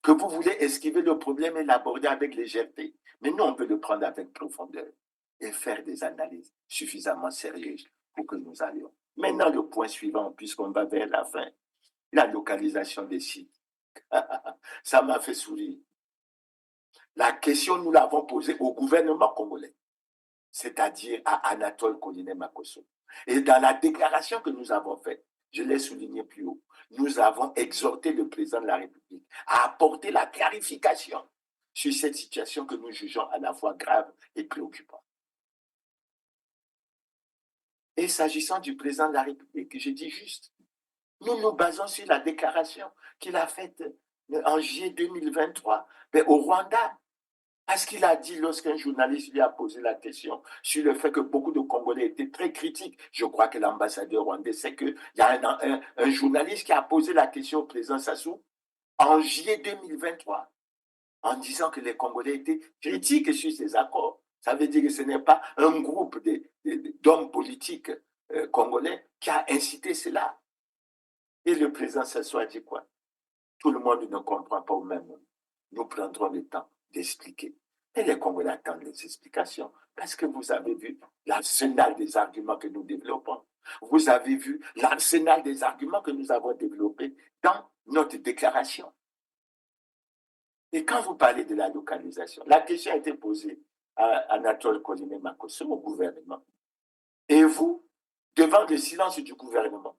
que vous voulez esquiver le problème et l'aborder avec légèreté. Mais nous, on peut le prendre avec profondeur et faire des analyses suffisamment sérieuses pour que nous allions. Maintenant, le point suivant, puisqu'on va vers la fin, la localisation des sites. Ça m'a fait sourire. La question, nous l'avons posée au gouvernement congolais, c'est-à-dire à Anatole Koliné-Makosso. Et dans la déclaration que nous avons faite, je l'ai souligné plus haut, nous avons exhorté le président de la République à apporter la clarification sur cette situation que nous jugeons à la fois grave et préoccupante. Et s'agissant du président de la République, je dis juste, nous nous basons sur la déclaration qu'il a faite en juillet 2023 au Rwanda. Parce qu'il a dit, lorsqu'un journaliste lui a posé la question sur le fait que beaucoup de Congolais étaient très critiques, je crois que l'ambassadeur rwandais sait qu'il y a un journaliste qui a posé la question au président Sassou en juillet 2023, en disant que les Congolais étaient critiques sur ces accords. Ça veut dire que ce n'est pas un groupe d'hommes politiques congolais qui a incité cela. Et le président Sassou a dit quoi? Tout le monde ne comprend pas au même moment. Nous prendrons le temps d'expliquer. Et les Congolais attendent les explications parce que vous avez vu l'arsenal des arguments que nous développons. Vous avez vu l'arsenal des arguments que nous avons développés dans notre déclaration. Et quand vous parlez de la localisation, la question a été posée à Anatole Koliné-Makosso au gouvernement. Et vous, devant le silence du gouvernement,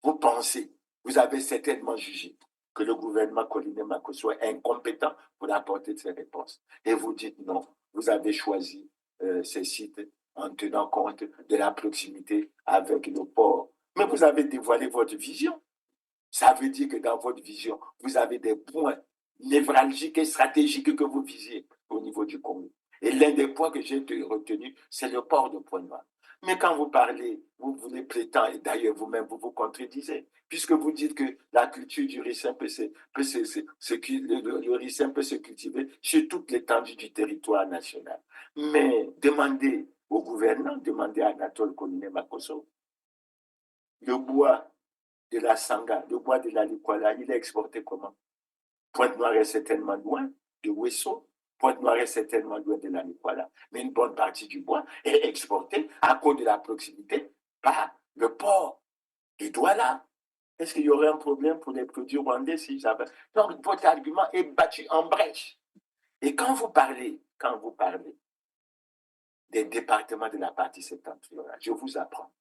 vous pensez, vous avez certainement jugé que le gouvernement Koliné-Makosso est incompétent pour apporter ces réponses. Et vous dites non, vous avez choisi ces sites en tenant compte de la proximité avec le port. Mais vous avez dévoilé votre vision. Ça veut dire que dans votre vision, vous avez des points névralgiques et stratégiques que vous visiez au niveau du Congo. Et l'un des points que j'ai retenu, c'est le port de Pointe-Noire. Mais quand vous parlez, vous voulez prétendre, et d'ailleurs vous-même vous vous contredisez, puisque vous dites que la culture du ricin le ricin peut se cultiver sur toute l'étendue du territoire national. Mais demandez au gouvernement, demandez à Anatole Koliné Makosso, le bois de la Sanga, le bois de la Likwala, il est exporté comment? Pointe-Noire est certainement loin de Ouesso. Pointe-Noire est certainement loin de la Likwala. Mais une bonne partie du bois est exportée à cause de la proximité par le port de Douala. Est-ce qu'il y aurait un problème pour les produits rwandais si j'avais... Donc, votre argument est battu en brèche. Et quand vous parlez des départements de la partie septentrionale, je vous apprends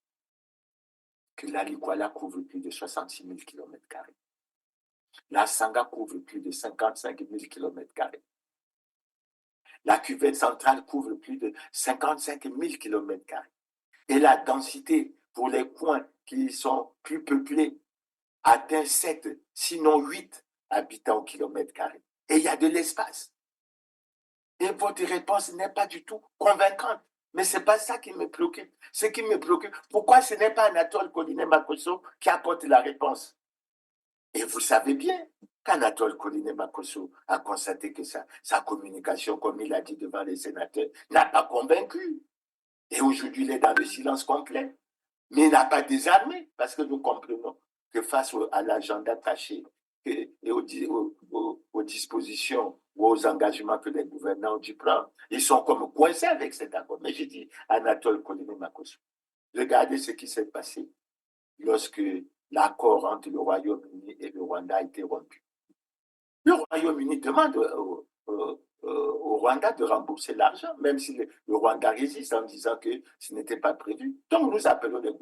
que la Likwala couvre plus de 66 000 km². La Sanga couvre plus de 55 000 km². La cuvette centrale couvre plus de 55 000 km². Et la densité pour les coins qui sont plus peuplés atteint 7, sinon 8 habitants au km². Et il y a de l'espace. Et votre réponse n'est pas du tout convaincante. Mais ce n'est pas ça qui me préoccupe. Ce qui me préoccupe, pourquoi ce n'est pas Anatole Koliné Makosso qui apporte la réponse? Et vous savez bien qu'Anatole Koliné Makosso a constaté que sa communication, comme il a dit devant les sénateurs, n'a pas convaincu. Et aujourd'hui, il est dans le silence complet. Mais il n'a pas désarmé, parce que nous comprenons que face à l'agenda caché et aux dispositions ou aux engagements que les gouvernants ont dû prendre, ils sont comme coincés avec cet accord. Mais je dis, Anatole Koliné Makosso, regardez ce qui s'est passé lorsque l'accord entre le Royaume-Uni et le Rwanda a été rompu. Le Royaume-Uni demande au Rwanda de rembourser l'argent, même si le Rwanda résiste en disant que ce n'était pas prévu. Donc nous appelons les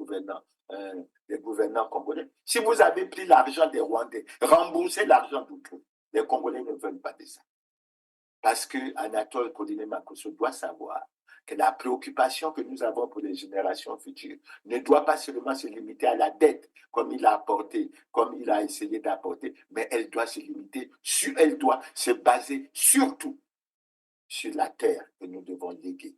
gouvernants congolais. Si vous avez pris l'argent des Rwandais, remboursez l'argent d'autrui. Les Congolais ne veulent pas de ça. Parce que Anatole Koliné Makosso doit savoir que la préoccupation que nous avons pour les générations futures ne doit pas seulement se limiter à la dette, comme il a apporté, comme il a essayé d'apporter, mais elle doit se limiter, elle doit se baser surtout sur la terre que nous devons léguer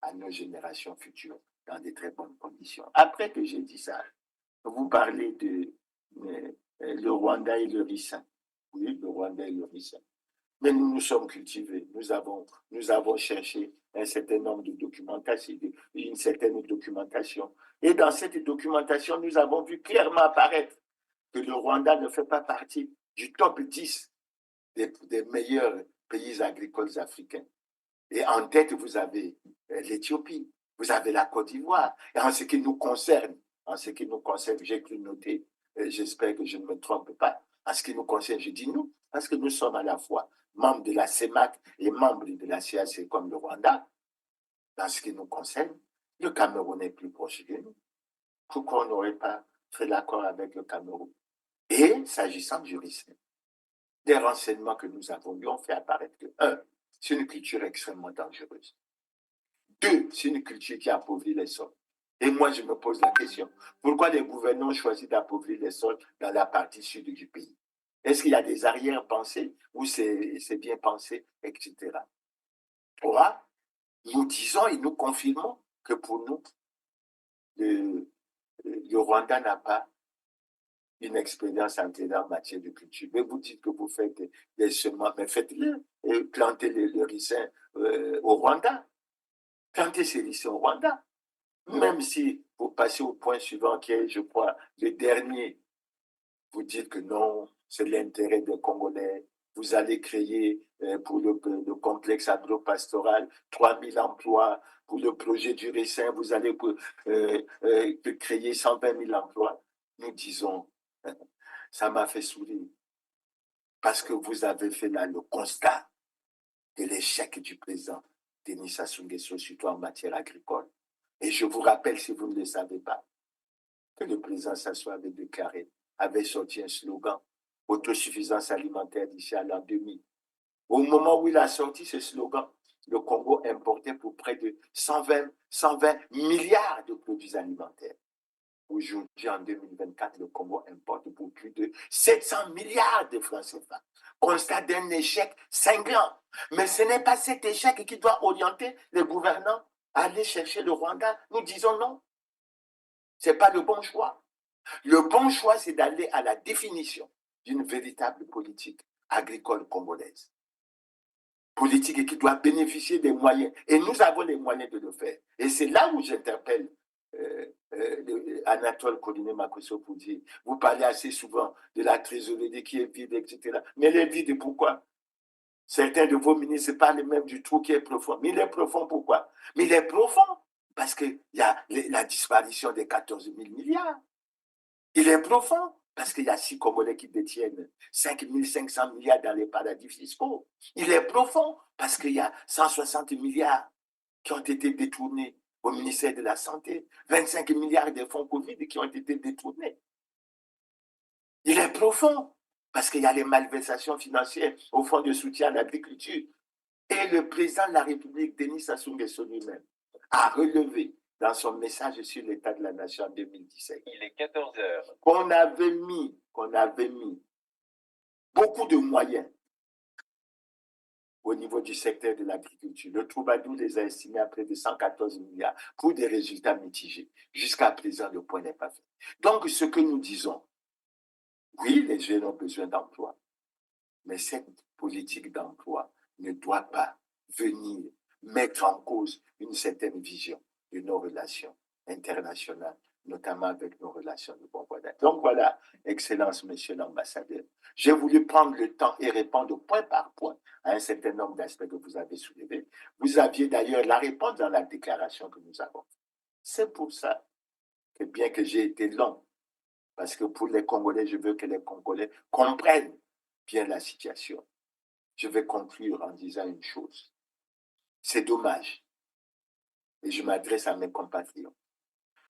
à nos générations futures dans de très bonnes conditions. Après que j'ai dit ça, vous parlez de le Rwanda et le ricin. Oui, le Rwanda et le ricin. Mais nous nous sommes cultivés, nous avons cherché un certain nombre de documentation, une certaine documentation. Et dans cette documentation, nous avons vu clairement apparaître que le Rwanda ne fait pas partie du top 10 des meilleurs pays agricoles africains. Et en tête, vous avez l'Éthiopie, vous avez la Côte d'Ivoire. Et en ce qui nous concerne, j'ai cru noter, j'espère que je ne me trompe pas, en ce qui nous concerne, je dis nous, parce que nous sommes à la fois membres de la CEMAC et membres de la CAC comme le Rwanda. Dans ce qui nous concerne, le Cameroun est plus proche de nous. Pourquoi on n'aurait pas fait l'accord avec le Cameroun? Et s'agissant du ricin, des renseignements que nous avons eu ont fait apparaître que, 1, c'est une culture extrêmement dangereuse. 2, c'est une culture qui appauvrit les sols. Et moi, je me pose la question, pourquoi les gouvernants ont choisi d'appauvrir les sols dans la partie sud du pays? Est-ce qu'il y a des arrière-pensées ou c'est bien pensé, etc. 3, nous disons et nous confirmons que pour nous, le Rwanda n'a pas une expérience en matière de culture. Mais vous dites que vous faites des semences, mais faites-le, plantez le ricin au Rwanda. Plantez ces ricins au Rwanda. Même si vous passez au point suivant qui est, je crois, le dernier, vous dites que non, c'est l'intérêt des Congolais. Vous allez créer pour le complexe agropastoral 3000 emplois. Pour le projet du ricin, vous allez créer 120 000 emplois. Nous disons, ça m'a fait sourire. Parce que vous avez fait là le constat de l'échec du président Denis Sassou Nguesso, surtout en matière agricole. Et je vous rappelle, si vous ne le savez pas, que le président Sassou avait déclaré, avait sorti un slogan, autosuffisance alimentaire d'ici à l'an 2000. Au moment où il a sorti ce slogan, le Congo importait pour près de 120 milliards de produits alimentaires. Aujourd'hui, en 2024, le Congo importe pour plus de 700 milliards de francs CFA. Constat d'un échec cinglant. Mais ce n'est pas cet échec qui doit orienter les gouvernants aller chercher le Rwanda. Nous disons non. Ce n'est pas le bon choix. Le bon choix, c'est d'aller à la définition d'une véritable politique agricole congolaise. Politique qui doit bénéficier des moyens. Et nous avons les moyens de le faire. Et c'est là où j'interpelle Anatole Koliné-Makosso pour dire, vous parlez assez souvent de la trésorerie qui est vide, etc. Mais elle est vide, pourquoi? Certains de vos ministres parlent même du trou qui est profond. Mais il est profond, pourquoi? Mais il est profond parce qu'il y a la disparition des 14 000 milliards. Il est profond parce qu'il y a 6 Congolais qui détiennent 5 500 milliards dans les paradis fiscaux. Il est profond parce qu'il y a 160 milliards qui ont été détournés au ministère de la Santé, 25 milliards de fonds Covid qui ont été détournés. Il est profond parce qu'il y a les malversations financières au fonds de soutien à l'agriculture. Et le président de la République, Denis Sassou Nguesso lui-même, a relevé dans son message sur l'état de la nation en 2017. Il est 14 heures. Qu'on avait mis beaucoup de moyens au niveau du secteur de l'agriculture. Le Troubadour les a estimés à près de 114 milliards pour des résultats mitigés. Jusqu'à présent, le point n'est pas fait. Donc, ce que nous disons, oui, les jeunes ont besoin d'emploi, mais cette politique d'emploi ne doit pas venir mettre en cause une certaine vision de nos relations internationales, notamment avec nos relations de bon voisin. Donc voilà, Excellence, Monsieur l'ambassadeur, j'ai voulu prendre le temps et répondre point par point à un certain nombre d'aspects que vous avez soulevés. Vous aviez d'ailleurs la réponse dans la déclaration que nous avons. C'est pour ça que bien que j'ai été long, parce que pour les Congolais, je veux que les Congolais comprennent bien la situation. Je vais conclure en disant une chose. C'est dommage. Et je m'adresse à mes compatriotes.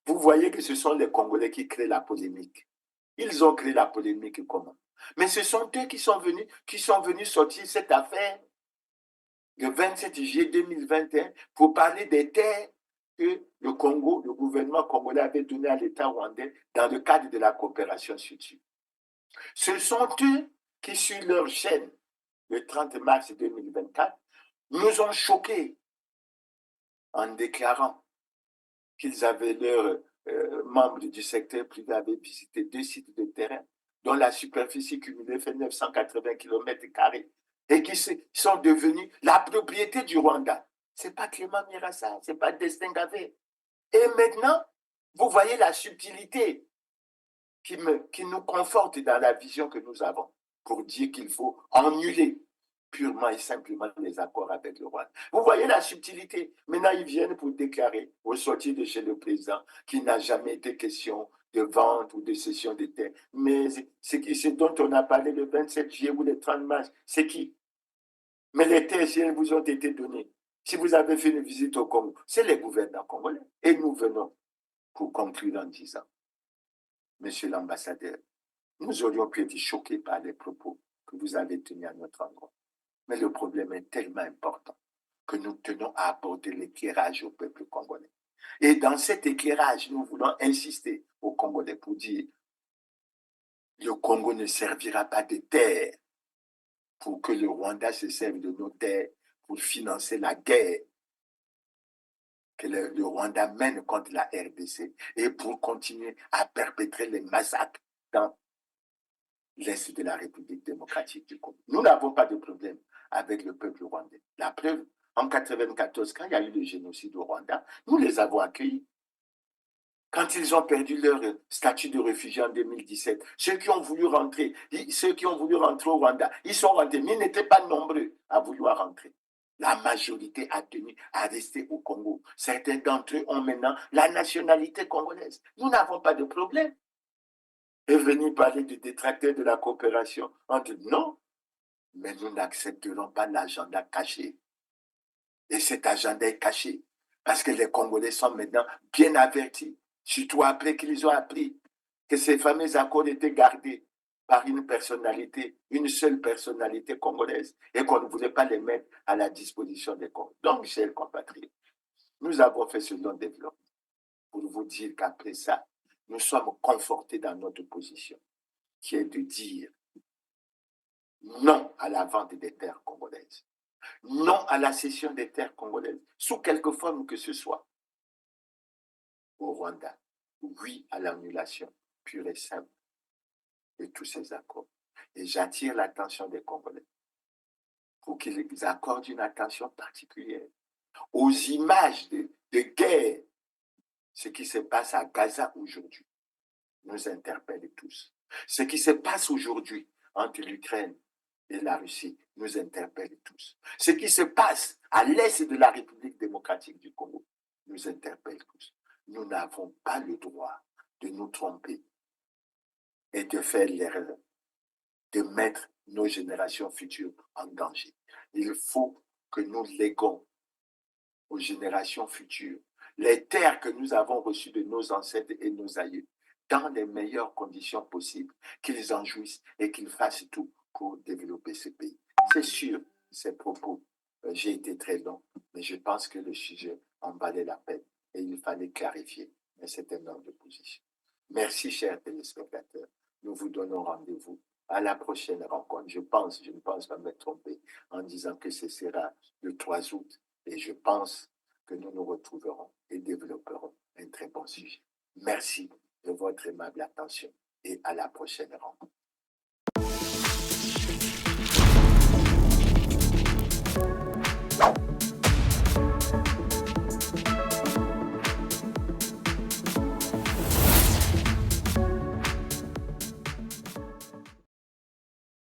Vous voyez que ce sont les Congolais qui créent la polémique. Ils ont créé la polémique comment? Mais ce sont eux qui sont venus sortir cette affaire le 27 juillet 2021 pour parler des terres que le Congo, le gouvernement congolais avait données à l'État rwandais dans le cadre de la coopération sud-sud. Ce sont eux qui, sur leur chaîne, le 30 mars 2024, nous ont choqués en déclarant qu'ils avaient leurs membres du secteur privé avaient visité 2 sites de terrain dont la superficie cumulée fait 980 km² et qui sont devenus la propriété du Rwanda. Ce n'est pas Clément Mirassa, ce n'est pas Destin Gavé. Et maintenant, vous voyez la subtilité qui nous conforte dans la vision que nous avons pour dire qu'il faut annuler purement et simplement les accords avec le Rwanda. Vous voyez la subtilité. Maintenant, ils viennent pour déclarer, au sortir de chez le président, qu'il n'a jamais été question de vente ou de cession de terres. Mais ce dont on a parlé le 27 juillet ou le 30 mars, c'est qui? Mais les terres, si elles vous ont été données, si vous avez fait une visite au Congo, c'est les gouverneurs congolais. Et nous venons pour conclure en disant, Monsieur l'ambassadeur, nous aurions pu être choqués par les propos que vous avez tenus à notre endroit. Mais le problème est tellement important que nous tenons à apporter l'éclairage au peuple congolais. Et dans cet éclairage, nous voulons insister aux Congolais pour dire le Congo ne servira pas de terre pour que le Rwanda se serve de nos terres pour financer la guerre que le Rwanda mène contre la RDC et pour continuer à perpétrer les massacres dans l'Est de la République démocratique du Congo. Nous n'avons pas de problème avec le peuple rwandais. La preuve, en 1994, quand il y a eu le génocide au Rwanda, nous les avons accueillis. Quand ils ont perdu leur statut de réfugié en 2017, ceux qui ont voulu rentrer au Rwanda, ils sont rentrés, mais ils n'étaient pas nombreux à vouloir rentrer. La majorité a tenu à rester au Congo. Certains d'entre eux ont maintenant la nationalité congolaise. Nous n'avons pas de problème. Et venir parler de détracteurs de la coopération, on dit non, mais nous n'accepterons pas l'agenda caché. Et cet agenda est caché parce que les Congolais sont maintenant bien avertis, surtout après qu'ils ont appris que ces fameux accords étaient gardés par une seule personnalité congolaise et qu'on ne voulait pas les mettre à la disposition des Congolais. Donc, chers compatriotes, nous avons fait ce long développement pour vous dire qu'après ça, nous sommes confortés dans notre position, qui est de dire non à la vente des terres congolaises. Non à la cession des terres congolaises, sous quelque forme que ce soit, au Rwanda. Oui à l'annulation pure et simple de tous ces accords. Et j'attire l'attention des Congolais pour qu'ils accordent une attention particulière aux images de guerre. Ce qui se passe à Gaza aujourd'hui nous interpelle tous. Ce qui se passe aujourd'hui entre l'Ukraine et la Russie nous interpelle tous. Ce qui se passe à l'est de la République démocratique du Congo nous interpelle tous. Nous n'avons pas le droit de nous tromper et de faire l'erreur de mettre nos générations futures en danger. Il faut que nous léguons aux générations futures les terres que nous avons reçues de nos ancêtres et nos aïeux dans les meilleures conditions possibles, qu'ils en jouissent et qu'ils fassent tout pour développer ce pays. C'est sûr, ces propos, j'ai été très long, mais je pense que le sujet en valait la peine et il fallait clarifier un certain nombre de positions. Merci, chers téléspectateurs. Nous vous donnons rendez-vous à la prochaine rencontre. Je ne pense pas me tromper en disant que ce sera le 3 août et je pense que nous nous retrouverons et développerons un très bon sujet. Merci de votre aimable attention et à la prochaine rencontre.